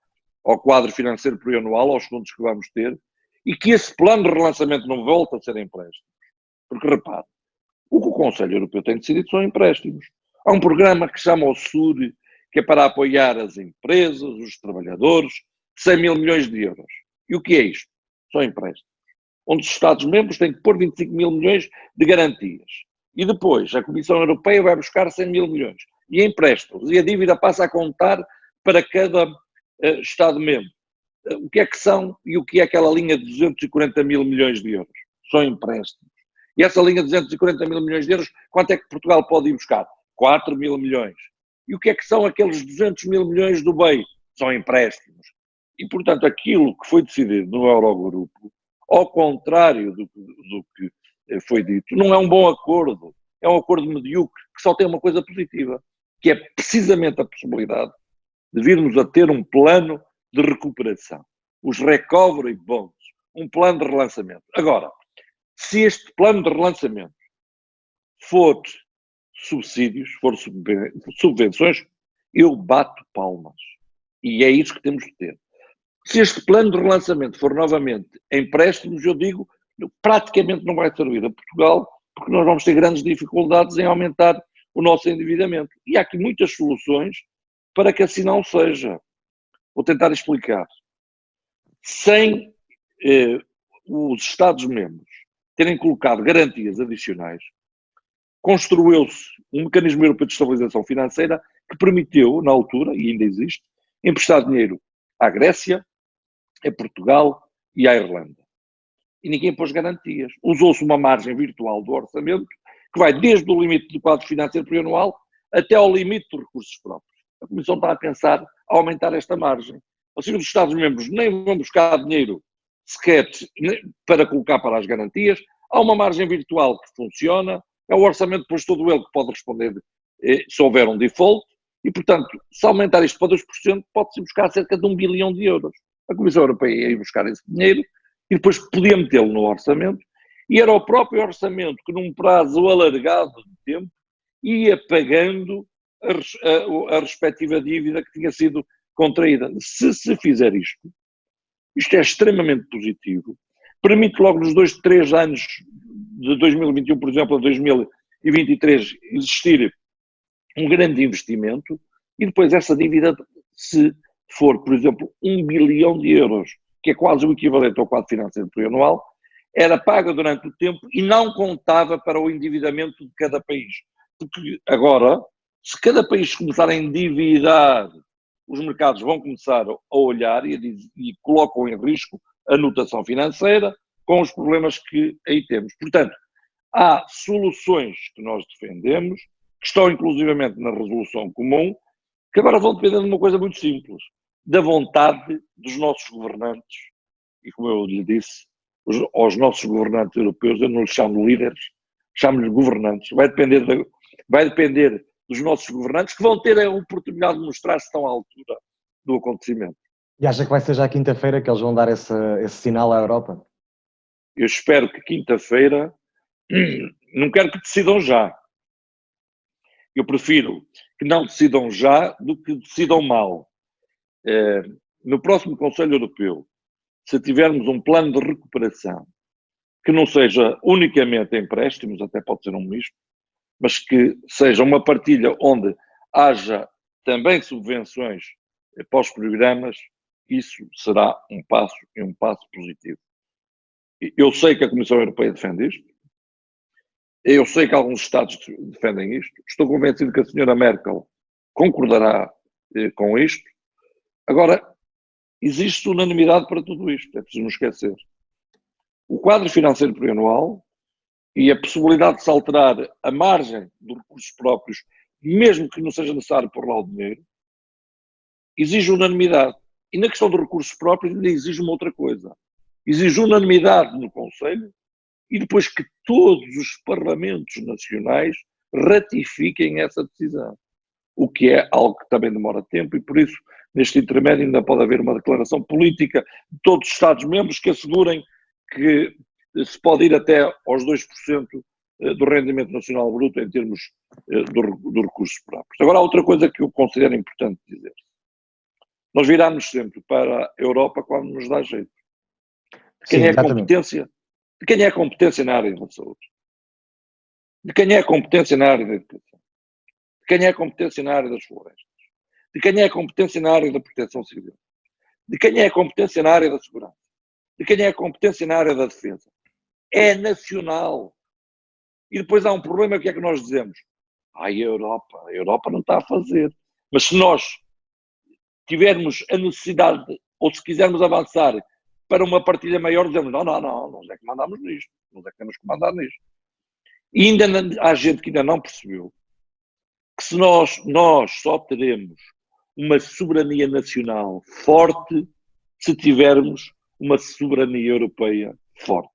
ao quadro financeiro plurianual, aos fundos que vamos ter, e que esse plano de relançamento não volte a ser empréstimo. Porque, repare, o que o Conselho Europeu tem decidido são empréstimos. Há um programa que se chama o SUR, que é para apoiar as empresas, os trabalhadores, 100 mil milhões de euros. E o que é isto? São empréstimos. Onde os Estados-membros têm que pôr 25 mil milhões de garantias. E depois a Comissão Europeia vai buscar 100 mil milhões. E empresta-os. E a dívida passa a contar para cada Estado-membro. O que é que são e o que é aquela linha de 240 mil milhões de euros? São empréstimos. E essa linha de 240 mil milhões de euros, quanto é que Portugal pode ir buscar? 4 mil milhões. E o que é que são aqueles 200 mil milhões do BEI? São empréstimos. E, portanto, aquilo que foi decidido no Eurogrupo, ao contrário do que foi dito, não é um bom acordo. É um acordo medíocre que só tem uma coisa positiva, que é precisamente a possibilidade de virmos a ter um plano de recuperação. Os recovery bonds, um plano de relançamento. Agora, se este plano de relançamento for subsídios, for subvenções, eu bato palmas. E é isso que temos de ter. Se este plano de relançamento for novamente empréstimos, eu digo, praticamente não vai servir a Portugal, porque nós vamos ter grandes dificuldades em aumentar o nosso endividamento. E há aqui muitas soluções para que assim não seja. Vou tentar explicar. Sem os Estados-membros terem colocado garantias adicionais, construiu-se um mecanismo europeu de estabilização financeira que permitiu, na altura, e ainda existe, emprestar dinheiro à Grécia, a Portugal e à Irlanda. E ninguém pôs garantias. Usou-se uma margem virtual do orçamento que vai desde o limite do quadro financeiro plurianual até ao limite dos recursos próprios. A Comissão está a pensar a aumentar esta margem. Assim, os Estados-membros nem vão buscar dinheiro sequer para colocar para as garantias. Há uma margem virtual que funciona, é o orçamento depois todo ele que pode responder se houver um default, e, portanto, se aumentar isto para 2%, pode-se buscar cerca de 1 bilhão de euros. A Comissão Europeia ia buscar esse dinheiro e depois podia metê-lo no orçamento, e era o próprio orçamento que, num prazo alargado de tempo, ia pagando a respectiva dívida que tinha sido contraída. Se fizer isto é extremamente positivo, permite logo nos 2-3 anos, de 2021, por exemplo, a 2023, existir um grande investimento, e depois essa dívida, se for, por exemplo, 1 bilhão de euros, que é quase o equivalente ao quadro financeiro plurianual, era paga durante o tempo e não contava para o endividamento de cada país. Porque agora, se cada país começar a endividar, os mercados vão começar a olhar e colocam em risco a notação financeira com os problemas que aí temos. Portanto, há soluções que nós defendemos, que estão inclusivamente na resolução comum, que agora vão depender de uma coisa muito simples, da vontade dos nossos governantes. E como eu lhe disse, aos nossos governantes europeus, eu não lhes chamo líderes, chamo-lhes governantes. Vai depender dos nossos governantes, que vão ter a oportunidade de mostrar se estão à altura do acontecimento. E acha que vai ser já quinta-feira que eles vão dar esse sinal à Europa? Eu espero que quinta-feira, não quero que decidam já. Eu prefiro que não decidam já do que decidam mal. No próximo Conselho Europeu, se tivermos um plano de recuperação que não seja unicamente empréstimos, até pode ser um misto, mas que seja uma partilha onde haja também subvenções para os programas, isso será um passo positivo. Eu sei que a Comissão Europeia defende isto, Eu sei que alguns Estados defendem isto, estou convencido que a senhora Merkel concordará com isto. Agora, existe unanimidade para tudo isto, é preciso não esquecer. O quadro financeiro plurianual e a possibilidade de se alterar a margem dos recursos próprios, mesmo que não seja necessário pôr lá o dinheiro, exige unanimidade. E na questão dos recursos próprios ainda exige uma outra coisa. Exige unanimidade no Conselho e depois que todos os parlamentos nacionais ratifiquem essa decisão. O que é algo que também demora tempo e por isso, neste intermédio, ainda pode haver uma declaração política de todos os Estados-membros que assegurem que se pode ir até aos 2% do rendimento nacional bruto em termos do recursos próprios. Agora, há outra coisa que eu considero importante dizer. Nós viramos sempre para a Europa quando nos dá jeito. De quem Sim, é a exatamente. competência? De quem é a competência na área da saúde? De quem é a competência na área da educação? De quem é a competência na área das florestas? De quem é a competência na área da proteção civil? De quem é a competência na área da segurança? De quem é a competência na área da defesa? É nacional. E depois há um problema que é que nós dizemos. A Europa não está a fazer. Mas se nós tivermos a necessidade, ou se quisermos avançar para uma partilha maior, dizemos, não, nós é que mandamos nisto, nós é que temos que mandar nisto. E ainda há gente que ainda não percebeu que se nós só teremos uma soberania nacional forte se tivermos uma soberania europeia forte.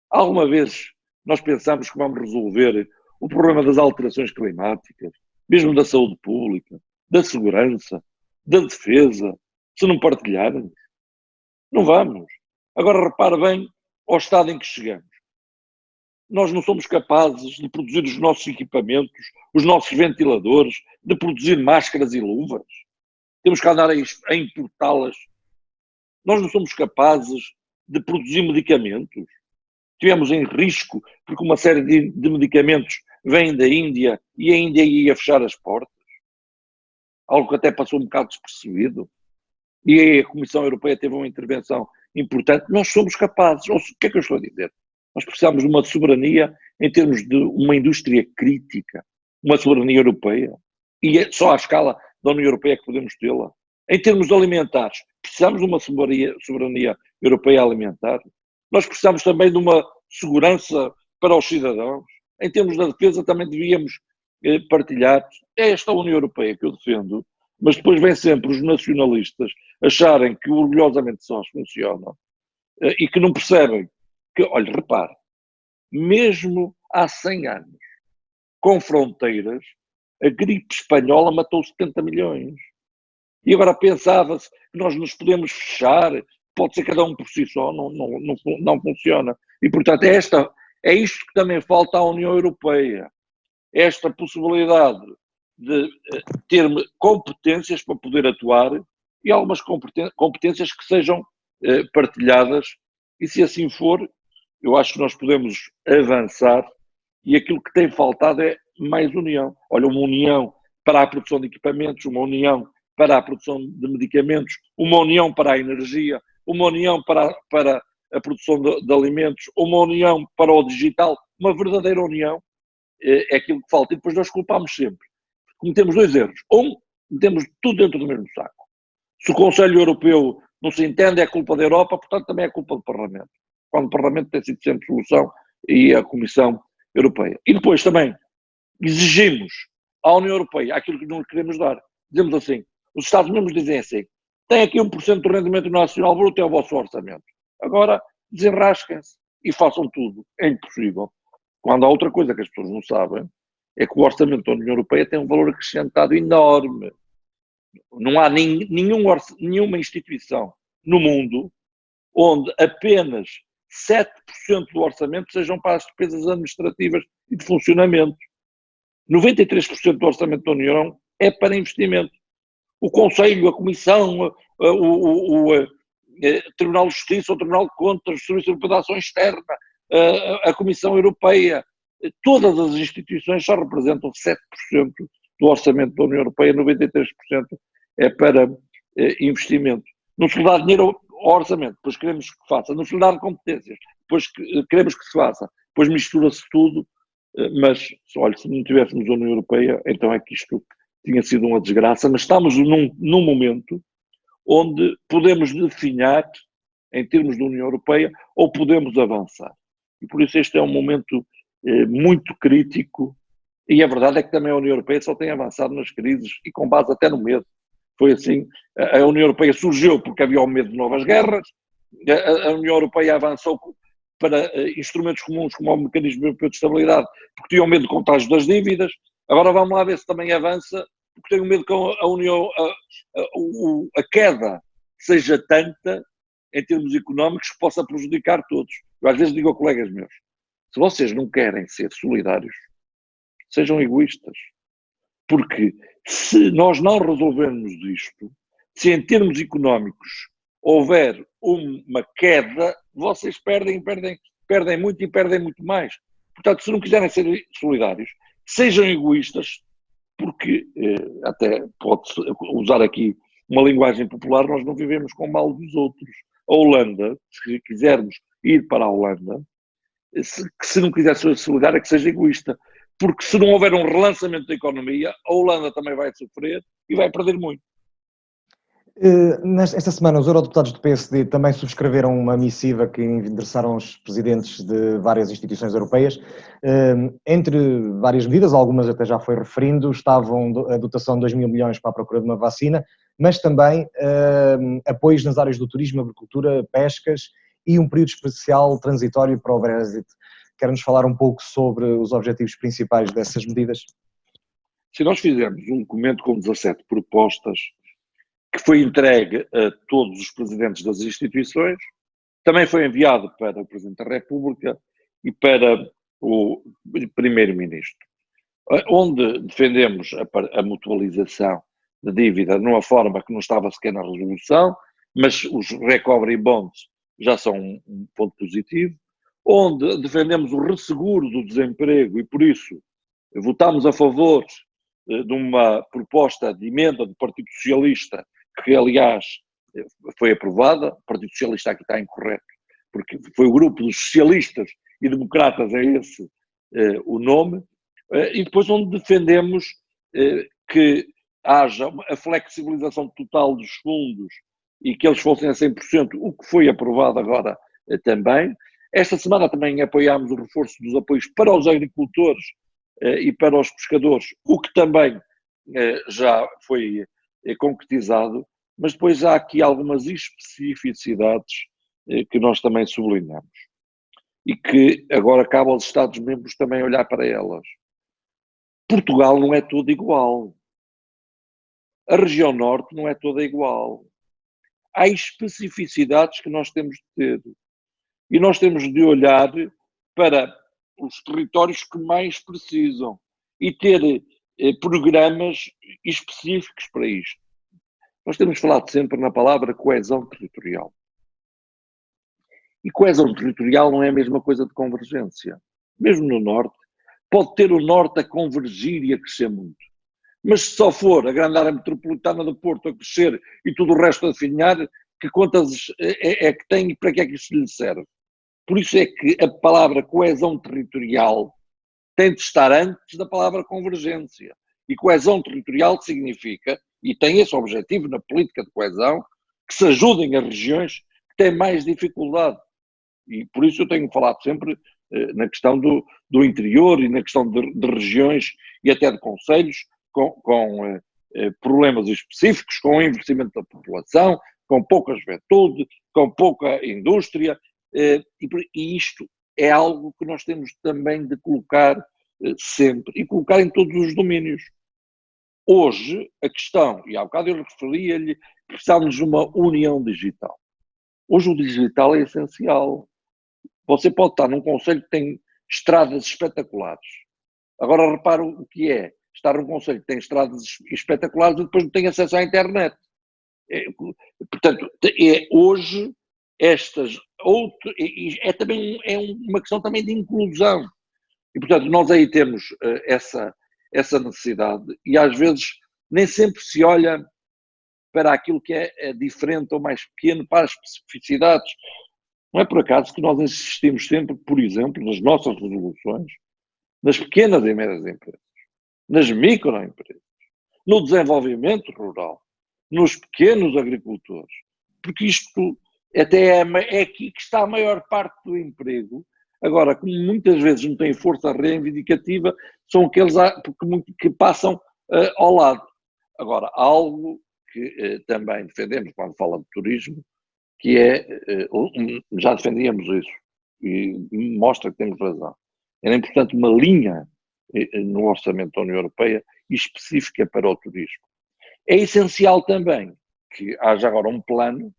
Alguma vez nós pensamos que vamos resolver o problema das alterações climáticas, mesmo da saúde pública, da segurança, da defesa, se não partilharmos? Não vamos. Agora repare bem ao estado em que chegamos. Nós não somos capazes de produzir os nossos equipamentos, os nossos ventiladores, de produzir máscaras e luvas. Temos que andar a importá-las. Nós não somos capazes de produzir medicamentos. Tivemos em risco porque uma série de medicamentos vêm da Índia e a Índia ia fechar as portas. Algo que até passou um bocado despercebido. E aí a Comissão Europeia teve uma intervenção importante. Nós somos capazes. O que é que eu estou a dizer? Nós precisamos de uma soberania em termos de uma indústria crítica, uma soberania europeia. E é só à escala da União Europeia que podemos tê-la. Em termos alimentares, precisamos de uma soberania europeia alimentar. Nós precisamos também de uma segurança para os cidadãos. Em termos da defesa, também devíamos partilhar. É esta União Europeia que eu defendo, mas depois vem sempre os nacionalistas acharem que orgulhosamente só funcionam e que não percebem que, olha, repare, mesmo há 100 anos, com fronteiras, a gripe espanhola matou 70 milhões. E agora pensava-se que nós nos podemos fechar, pode ser cada um por si só, não funciona. E, portanto, é isto que também falta à União Europeia. Esta possibilidade de ter competências para poder atuar e algumas competências que sejam partilhadas. E se assim for, eu acho que nós podemos avançar e aquilo que tem faltado é mais união. Olha, uma união para a produção de equipamentos, uma união para a produção de medicamentos, uma união para a energia, uma união para a produção de alimentos, uma união para o digital, uma verdadeira união é aquilo que falta. E depois nós culpamos sempre. Cometemos dois erros. Metemos tudo dentro do mesmo saco. Se o Conselho Europeu não se entende, é culpa da Europa, portanto também é culpa do Parlamento. Quando o Parlamento tem sido sempre solução e a Comissão Europeia. E depois também exigimos à União Europeia aquilo que não queremos dar. Dizemos assim, os Estados-membros dizem assim, tem aqui 1% do rendimento nacional bruto, é o vosso orçamento. Agora desenrasquem-se e façam tudo. É impossível. Quando há outra coisa que as pessoas não sabem, é que o orçamento da União Europeia tem um valor acrescentado enorme. Não há nenhuma instituição no mundo onde apenas 7% do orçamento sejam para as despesas administrativas e de funcionamento. 93% do orçamento da União é para investimento. O Conselho, a Comissão, o Tribunal de Justiça, o Tribunal de Contas, o Serviço Europeu de Ação Externa, a Comissão Europeia, todas as instituições só representam 7% do orçamento da União Europeia, 93% é para investimento. Não se lhe dá dinheiro ao orçamento, depois queremos que faça. Não se lhe dá competências, depois queremos que se faça. Depois mistura-se tudo Mas, olha, se não tivéssemos a União Europeia, então é que isto tinha sido uma desgraça, mas estamos num momento onde podemos definhar em termos da União Europeia ou podemos avançar. E por isso este é um momento muito crítico e a verdade é que também a União Europeia só tem avançado nas crises e com base até no medo. Foi assim, a União Europeia surgiu porque havia o medo de novas guerras, a União Europeia avançou para instrumentos comuns como o mecanismo europeu de estabilidade porque tinham medo de contágio das dívidas. Agora vamos lá ver se também avança porque tenho medo que a União, a queda seja tanta em termos económicos que possa prejudicar todos. Eu às vezes digo a colegas meus, se vocês não querem ser solidários, sejam egoístas. Porque se nós não resolvermos isto, se em termos económicos houver uma queda, vocês perdem muito e perdem muito mais. Portanto, se não quiserem ser solidários, sejam egoístas, porque até pode-se usar aqui uma linguagem popular, nós não vivemos com o mal dos outros. A Holanda, se quisermos ir para a Holanda, se não quiser ser solidária, que seja egoísta. Porque se não houver um relançamento da economia, a Holanda também vai sofrer e vai perder muito. Esta semana, os eurodeputados do PSD também subscreveram uma missiva que endereçaram aos presidentes de várias instituições europeias. Entre várias medidas, algumas até já foi referindo, estavam a dotação de 2 mil milhões para a procura de uma vacina, mas também apoios nas áreas do turismo, agricultura, pescas e um período especial transitório para o Brexit. Quer-nos falar um pouco sobre os objetivos principais dessas medidas? Se nós fizermos um documento com 17 propostas, que foi entregue a todos os presidentes das instituições, também foi enviado para o Presidente da República e para o Primeiro-Ministro, onde defendemos a mutualização da dívida numa forma que não estava sequer na resolução, mas os recovery bonds já são um ponto positivo, onde defendemos o resseguro do desemprego e, por isso, votámos a favor de uma proposta de emenda do Partido Socialista, que, aliás, foi aprovada. O Partido Socialista aqui está incorreto, porque foi o grupo dos socialistas e democratas, é esse o nome, e depois onde defendemos que haja a flexibilização total dos fundos e que eles fossem a 100%, o que foi aprovado agora também. Esta semana também apoiámos o reforço dos apoios para os agricultores e para os pescadores, o que também já foi concretizado, mas depois há aqui algumas especificidades que nós também sublinhamos e que agora cabe aos Estados-membros também olhar para elas. Portugal não é todo igual. A região norte não é toda igual. Há especificidades que nós temos de ter. E nós temos de olhar para os territórios que mais precisam e ter programas específicos para isto. Nós temos falado sempre na palavra coesão territorial. E coesão territorial não é a mesma coisa de convergência. Mesmo no norte, pode ter o norte a convergir e a crescer muito. Mas se só for a grande área metropolitana do Porto a crescer e tudo o resto a definhar, que contas é que tem e para que é que isso lhe serve? Por isso é que a palavra coesão territorial tem de estar antes da palavra convergência. E coesão territorial significa, e tem esse objetivo na política de coesão, que se ajudem as regiões que têm mais dificuldade. E por isso eu tenho falado sempre na questão do interior e na questão de regiões e até de concelhos com problemas específicos, com o envelhecimento da população, com pouca juventude, com pouca indústria, e isto é algo que nós temos também de colocar sempre, e colocar em todos os domínios. Hoje, a questão, e há bocado eu referia-lhe, precisamos de uma união digital. Hoje o digital é essencial. Você pode estar num concelho que tem estradas espetaculares. Agora repara o que é estar num concelho que tem estradas espetaculares e depois não tem acesso à internet. Portanto, hoje também uma questão também de inclusão. E, portanto, nós aí temos essa necessidade e às vezes nem sempre se olha para aquilo que é diferente ou mais pequeno, para as especificidades. Não é por acaso que nós insistimos sempre, por exemplo, nas nossas resoluções, nas pequenas e médias empresas, nas microempresas, no desenvolvimento rural, nos pequenos agricultores, porque isto até é aqui que está a maior parte do emprego. Agora, como muitas vezes não têm força reivindicativa, são aqueles que passam ao lado. Agora, há algo que também defendemos quando fala de turismo, que é, já defendíamos isso, e mostra que temos razão. Era importante uma linha no orçamento da União Europeia específica para o turismo. É essencial também que haja agora um plano,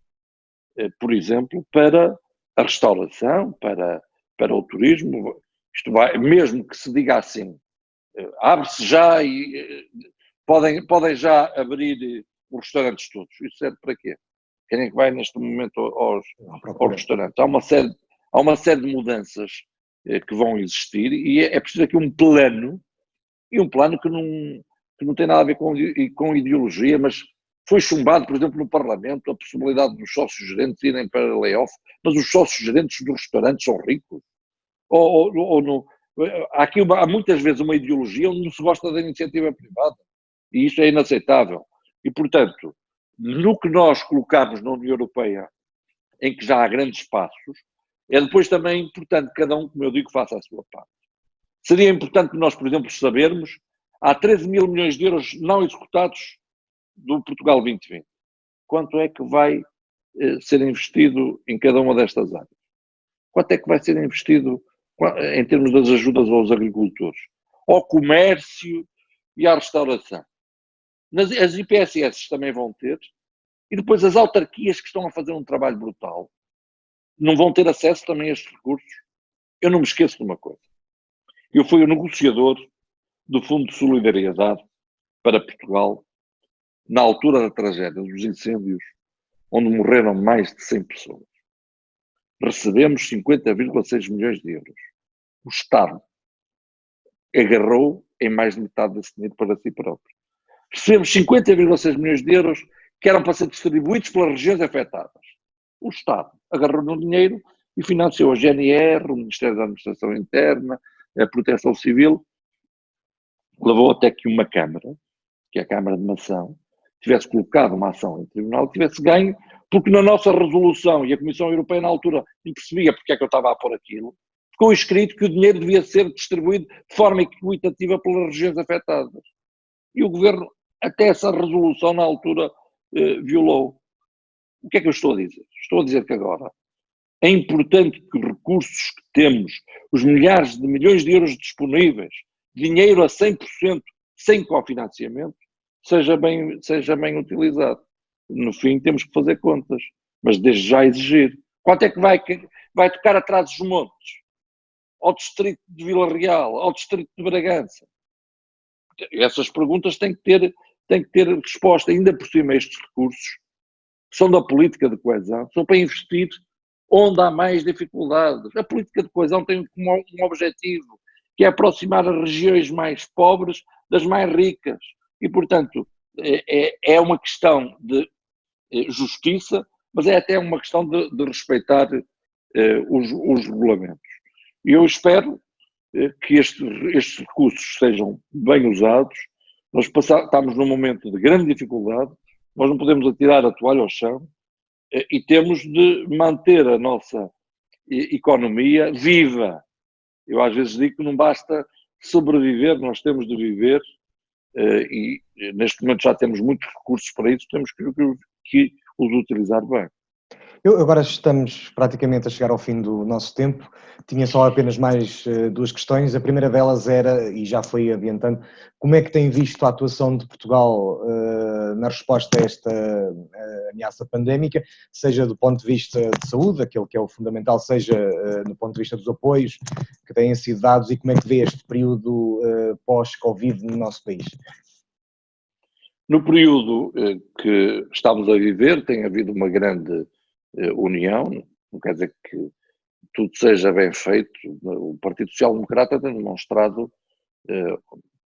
por exemplo, para a restauração, para o turismo. Isto vai, mesmo que se diga assim, abre-se já e podem já abrir os restaurantes todos. Isso serve para quê? Quem é que vai neste momento aos restaurantes? Há uma série de mudanças que vão existir e é preciso aqui um plano, e um plano que não tem nada a ver com ideologia, mas foi chumbado, por exemplo, no Parlamento, a possibilidade dos sócios-gerentes irem para layoff, mas os sócios-gerentes dos restaurantes são ricos. Há muitas vezes uma ideologia onde não se gosta da iniciativa privada, e isso é inaceitável. E, portanto, no que nós colocamos na União Europeia, em que já há grandes passos, é depois também importante que cada um, como eu digo, faça a sua parte. Seria importante nós, por exemplo, sabermos, há 13 mil milhões de euros não executados do Portugal 2020. Quanto é que vai ser investido em cada uma destas áreas? Quanto é que vai ser investido em termos das ajudas aos agricultores, ao comércio e à restauração? As IPSS também vão ter, e depois as autarquias que estão a fazer um trabalho brutal não vão ter acesso também a estes recursos. Eu não me esqueço de uma coisa. Eu fui o negociador do Fundo de Solidariedade para Portugal na altura da tragédia dos incêndios, onde morreram mais de 100 pessoas. Recebemos 50,6 milhões de euros. O Estado agarrou em mais de metade desse dinheiro para si próprio. Recebemos 50,6 milhões de euros que eram para ser distribuídos pelas regiões afetadas. O Estado agarrou no dinheiro e financiou a GNR, o Ministério da Administração Interna, a Proteção Civil. Levou até que uma Câmara, que é a Câmara de Mação, tivesse colocado uma ação em tribunal, tivesse ganho, porque na nossa resolução, e a Comissão Europeia na altura não percebia porque é que eu estava a pôr aquilo, ficou escrito que o dinheiro devia ser distribuído de forma equitativa pelas regiões afetadas. E o Governo, até essa resolução na altura, violou. O que é que eu estou a dizer? Estou a dizer que agora é importante que os recursos que temos, os milhares de milhões de euros disponíveis, dinheiro a 100%, sem cofinanciamento, seja bem utilizado. No fim, temos que fazer contas, mas desde já exigir. Quanto é que vai tocar atrás dos montes? Ao distrito de Vila Real, ao distrito de Bragança? Essas perguntas têm que ter resposta. Ainda por cima, estes recursos são da política de coesão, são para investir onde há mais dificuldades. A política de coesão tem como um objetivo, que é aproximar as regiões mais pobres das mais ricas. E, portanto, é uma questão de justiça, mas é até uma questão de respeitar os regulamentos. E eu espero que estes recursos sejam bem usados. Nós estamos num momento de grande dificuldade, nós não podemos atirar a toalha ao chão e temos de manter a nossa economia viva. Eu às vezes digo que não basta sobreviver, nós temos de viver e neste momento já temos muitos recursos para isso, temos que os utilizar bem. Agora estamos praticamente a chegar ao fim do nosso tempo. Tinha só apenas mais duas questões. A primeira delas era, e já foi adiantando, como é que tem visto a atuação de Portugal na resposta a esta ameaça pandémica, seja do ponto de vista de saúde, aquele que é o fundamental, seja do ponto de vista dos apoios que têm sido dados, e como é que vê este período pós-Covid no nosso país? No período que estamos a viver tem havido uma grande união, não quer dizer que tudo seja bem feito. O Partido Social Democrata tem demonstrado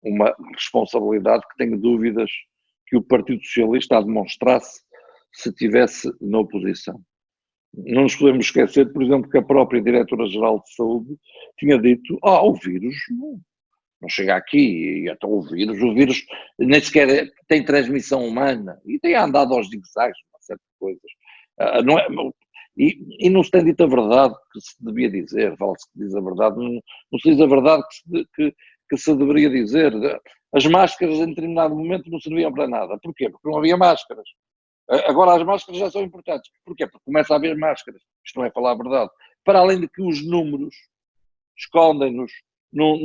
uma responsabilidade que tenho dúvidas que o Partido Socialista a demonstrasse se estivesse na oposição. Não nos podemos esquecer, por exemplo, que a própria Diretora-Geral de Saúde tinha dito o vírus Não chega aqui e até o vírus nem sequer tem transmissão humana e tem andado aos zigue-zagues, certas coisas. Não é, e não se tem dito a verdade que se devia dizer, vale-se que diz a verdade, não se diz a verdade que se deveria dizer. As máscaras em determinado momento não serviam para nada. Porquê? Porque não havia máscaras. Agora as máscaras já são importantes. Porquê? Porque começa a haver máscaras. Isto não é falar a verdade. Para além de que os números escondem-nos, não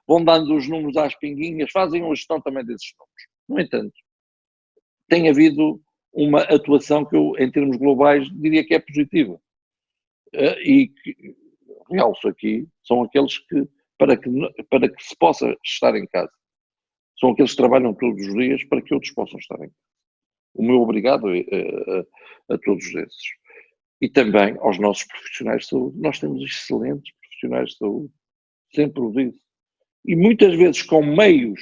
vão dando os números às pinguinhas, fazem uma gestão também desses números. No entanto, tem havido uma atuação que eu, em termos globais, diria que é positiva. E que, realço aqui, são aqueles que para que se possa estar em casa, são aqueles que trabalham todos os dias para que outros possam estar em casa. O meu obrigado a todos esses. E também aos nossos profissionais de saúde. Nós temos excelentes profissionais de saúde, sempre o disse. E muitas vezes com meios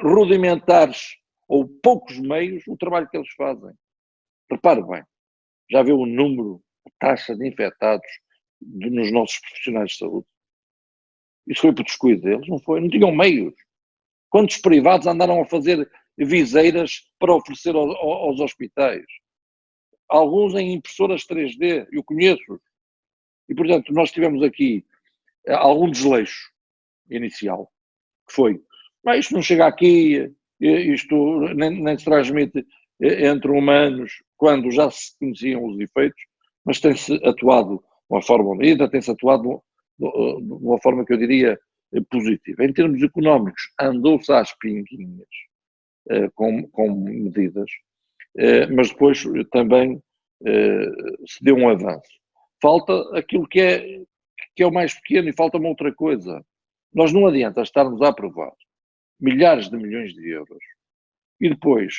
rudimentares ou poucos meios, o trabalho que eles fazem. Repare bem, já viu o número, a taxa de infectados nos nossos profissionais de saúde? Isso foi por descuido deles, não foi? Não tinham meios. Quantos privados andaram a fazer viseiras para oferecer aos hospitais? Alguns em impressoras 3D, eu conheço. E, portanto, nós tivemos aqui algum desleixo inicial, que foi, mas isto não chega aqui, isto nem se transmite entre humanos, quando já se conheciam os efeitos, mas tem-se atuado de uma forma unida, tem-se atuado de uma forma que eu diria positiva. Em termos económicos, andou-se às pinguinhas com medidas, mas depois também se deu um avanço. Falta aquilo que é o mais pequeno e falta uma outra coisa. Nós não adianta estarmos a aprovar milhares de milhões de euros e depois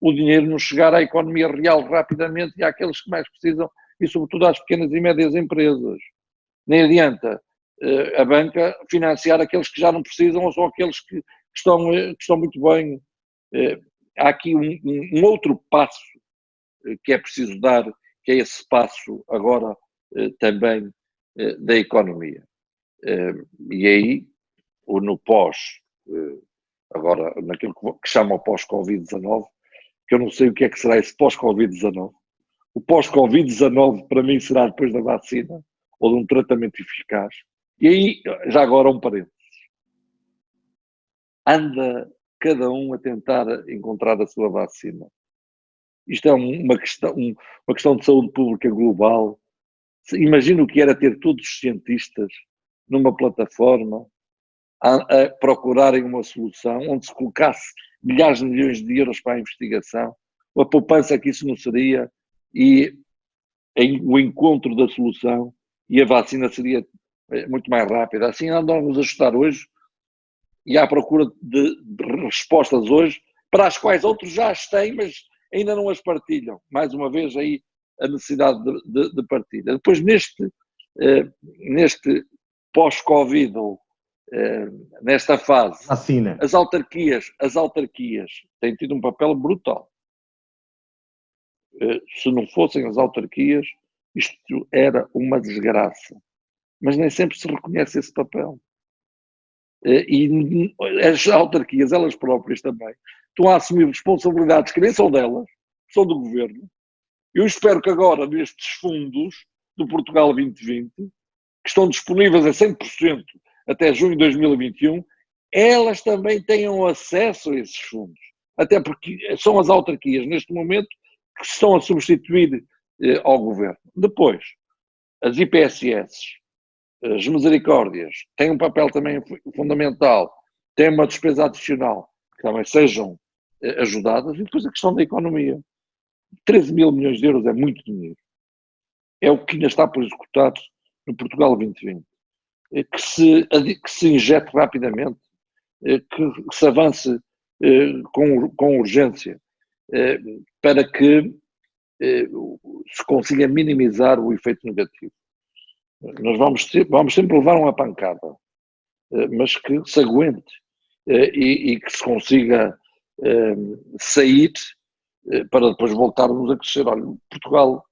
o dinheiro não chegar à economia real rapidamente e àqueles que mais precisam e sobretudo às pequenas e médias empresas. Nem adianta a banca financiar aqueles que já não precisam ou só aqueles que estão muito bem. Há aqui um outro passo que é preciso dar, que é esse passo agora também da economia. E aí, ou no pós, agora naquilo que chamam pós-Covid-19, que eu não sei o que é que será esse pós-Covid-19. O pós-Covid-19 para mim será depois da vacina ou de um tratamento eficaz. E aí, já agora um parênteses. Anda cada um a tentar encontrar a sua vacina. Isto é uma questão de saúde pública global. Imagina o que era ter todos os cientistas numa plataforma a procurarem uma solução onde se colocasse milhares de milhões de euros para a investigação, a poupança que isso não seria e o encontro da solução e a vacina seria muito mais rápida. Assim andamos a ajustar hoje e à procura de respostas hoje para as quais outros já as têm, mas ainda não as partilham. Mais uma vez aí a necessidade de partilha. Depois neste pós-Covid ou nesta fase, vacina. as autarquias têm tido um papel brutal. Se não fossem as autarquias, isto era uma desgraça. Mas nem sempre se reconhece esse papel. E as autarquias, elas próprias também, estão a assumir responsabilidades que nem são delas, são do governo. Eu espero que agora, nestes fundos do Portugal 2020, que estão disponíveis a 100% até junho de 2021, elas também tenham acesso a esses fundos. Até porque são as autarquias, neste momento, que estão a substituir ao governo. Depois, as IPSS, as misericórdias, têm um papel também fundamental, têm uma despesa adicional, que também sejam ajudadas. E depois a questão da economia. 13 mil milhões de euros é muito dinheiro. É o que ainda está por executar no Portugal 2020. Que se injete rapidamente, que se avance com urgência, para que se consiga minimizar o efeito negativo. Nós vamos sempre levar uma pancada, mas que se aguente e que se consiga sair para depois voltarmos a crescer. Olha, Portugal,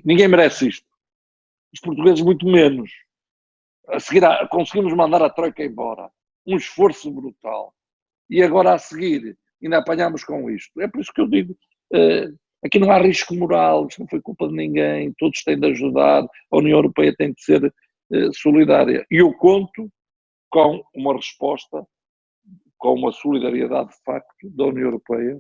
ninguém merece isto. Os portugueses muito menos. A seguir conseguimos mandar a Troika embora. Um esforço brutal. E agora a seguir ainda apanhamos com isto. É por isso que eu digo, aqui não há risco moral, isto não foi culpa de ninguém, todos têm de ajudar, a União Europeia tem de ser solidária. E eu conto com uma resposta, com uma solidariedade de facto da União Europeia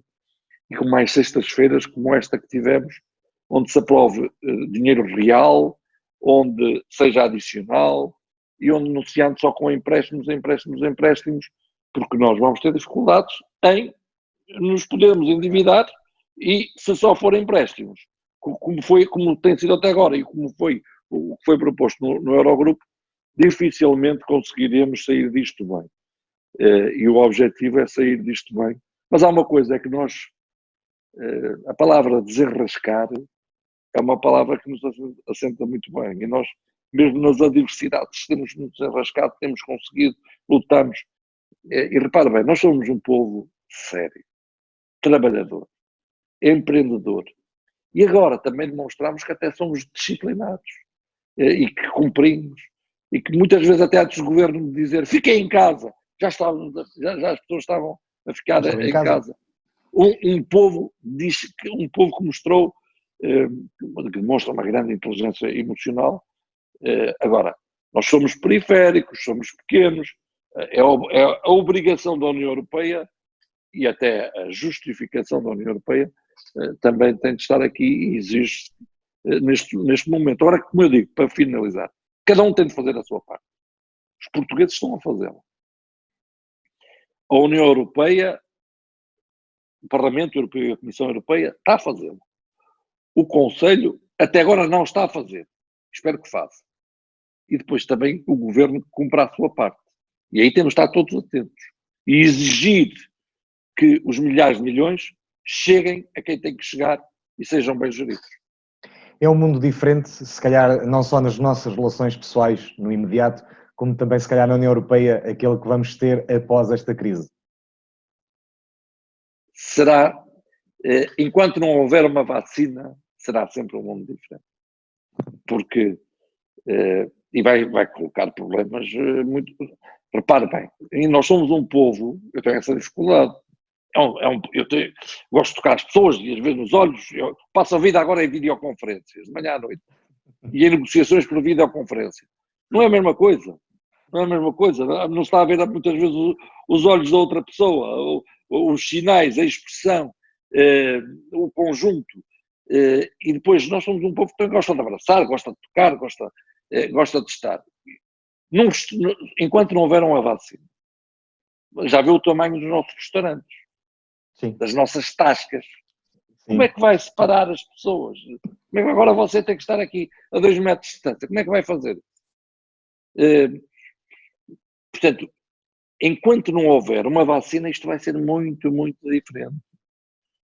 e com mais sextas-feiras como esta que tivemos, onde se aprove dinheiro real, onde seja adicional e onde não se ande só com empréstimos, porque nós vamos ter dificuldades em nos podermos endividar e se só forem empréstimos, como tem sido até agora e como foi o que foi proposto no Eurogrupo, dificilmente conseguiremos sair disto bem. E o objetivo é sair disto bem. Mas há uma coisa, é que nós, a palavra desenrascar é uma palavra que nos assenta muito bem. E nós, mesmo nas adversidades, temos nos desenrascado, temos conseguido, lutamos. E repara bem, nós somos um povo sério, trabalhador, empreendedor. E agora também demonstramos que até somos disciplinados e que cumprimos. E que muitas vezes até antes do governo dizer fiquem em casa, já as pessoas estavam a ficar em casa. Um povo que mostrou, que demonstra uma grande inteligência emocional. Agora, nós somos periféricos, somos pequenos, é a obrigação da União Europeia e até a justificação da União Europeia também tem de estar aqui e exige neste momento. Agora, como eu digo, para finalizar, cada um tem de fazer a sua parte. Os portugueses estão a fazê-lo. A União Europeia, o Parlamento Europeu e a Comissão Europeia está a fazê-lo. O Conselho até agora não está a fazer. Espero que faça. E depois também o Governo cumpra a sua parte. E aí temos de estar todos atentos. E exigir que os milhares de milhões cheguem a quem tem que chegar e sejam bem geridos. É um mundo diferente, se calhar, não só nas nossas relações pessoais no imediato, como também, se calhar, na União Europeia, aquele que vamos ter após esta crise. Será, enquanto não houver uma vacina, será sempre um mundo diferente. Porque, e vai colocar problemas muito... Repare bem, e nós somos um povo, eu tenho essa dificuldade, gosto de tocar as pessoas e às vezes nos olhos, eu passo a vida agora em videoconferências, de manhã à noite, e em negociações por videoconferência. Não é a mesma coisa, não está a ver muitas vezes os olhos da outra pessoa, os sinais, a expressão, o conjunto, e depois nós somos um povo que gosta de abraçar, gosta de tocar, gosta de estar. Enquanto não houver uma vacina, já viu o tamanho dos nossos restaurantes, sim, das nossas tascas. Sim. Como é que vai separar as pessoas? Como é que agora você tem que estar aqui a 2 metros de distância? Como é que vai fazer? Portanto, enquanto não houver uma vacina, isto vai ser muito, muito diferente.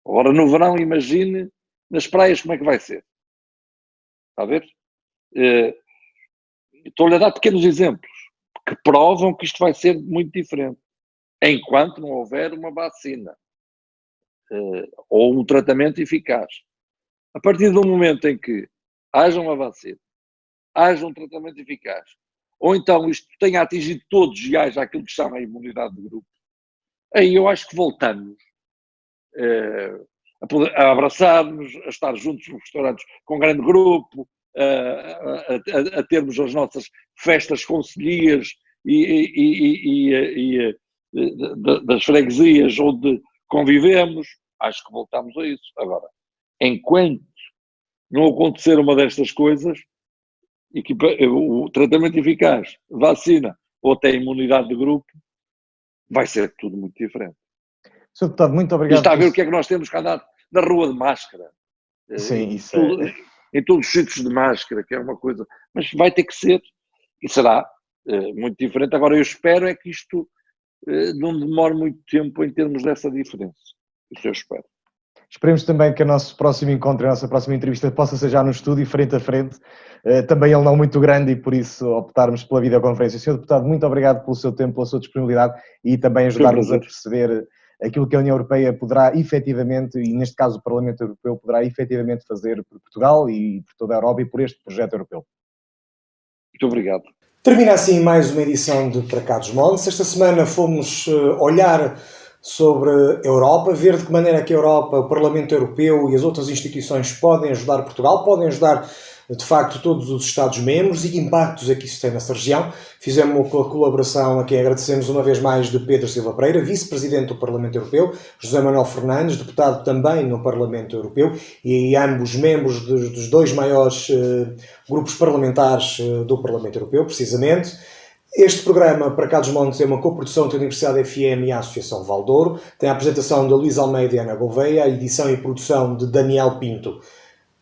Agora, no verão, imagine nas praias como é que vai ser. Está a ver? Estou-lhe a dar pequenos exemplos que provam que isto vai ser muito diferente. Enquanto não houver uma vacina ou um tratamento eficaz. A partir do momento em que haja uma vacina, haja um tratamento eficaz, ou então isto tenha atingido todos e haja aquilo que se chama a imunidade de grupo, aí eu acho que voltamos a abraçar-nos, a estar juntos nos restaurantes com um grande grupo, a termos as nossas festas concelhias e das freguesias onde convivemos, acho que voltamos a isso. Agora, enquanto não acontecer uma destas coisas, o tratamento eficaz, vacina ou até imunidade de grupo, vai ser tudo muito diferente. Sr. Deputado, muito obrigado. E está a ver o que é que nós temos que andar na rua de máscara. Sim, isso em todos os sítios de máscara, que é uma coisa. Mas vai ter que ser, e será muito diferente. Agora, eu espero é que isto não demore muito tempo em termos dessa diferença. Isso eu espero. Esperemos também que o nosso próximo encontro, a nossa próxima entrevista possa ser já no estúdio, frente a frente. Também ele não muito grande e por isso optarmos pela videoconferência. Sr. Deputado, muito obrigado pelo seu tempo, pela sua disponibilidade e também ajudar-nos a perceber aquilo que a União Europeia poderá efetivamente, e neste caso o Parlamento Europeu, poderá efetivamente fazer por Portugal e por toda a Europa e por este projeto europeu. Muito obrigado. Termina assim mais uma edição de Para Cá dos Montes. Esta semana fomos olhar sobre a Europa, ver de que maneira que a Europa, o Parlamento Europeu e as outras instituições podem ajudar Portugal, podem ajudar de facto todos os Estados-membros e que impactos é que isso tem nessa região. Fizemos com a colaboração a quem agradecemos uma vez mais de Pedro Silva Pereira, Vice-Presidente do Parlamento Europeu, José Manuel Fernandes, Deputado também no Parlamento Europeu e ambos membros dos dois maiores grupos parlamentares do Parlamento Europeu, precisamente. Este programa, Para Cá dos Montes, é uma coprodução entre a Universidade FM e a Associação Valdouro. Tem a apresentação de Luís Almeida e Ana Gouveia, a edição e produção de Daniel Pinto.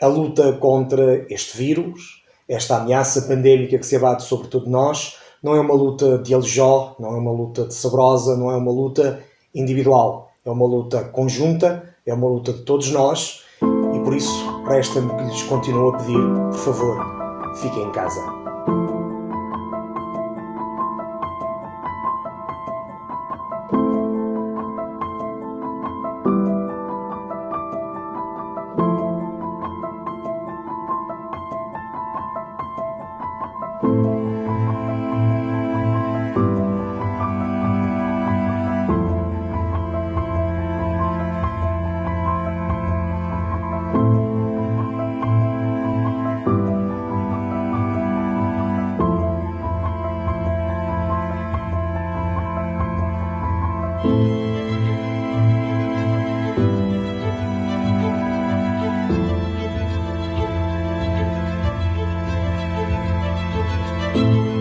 A luta contra este vírus, esta ameaça pandémica que se abate sobre todos nós, não é uma luta de Alijó, não é uma luta de Sabrosa, não é uma luta individual. É uma luta conjunta, é uma luta de todos nós e por isso resta-me que lhes continuo a pedir, por favor, fiquem em casa. Thank you.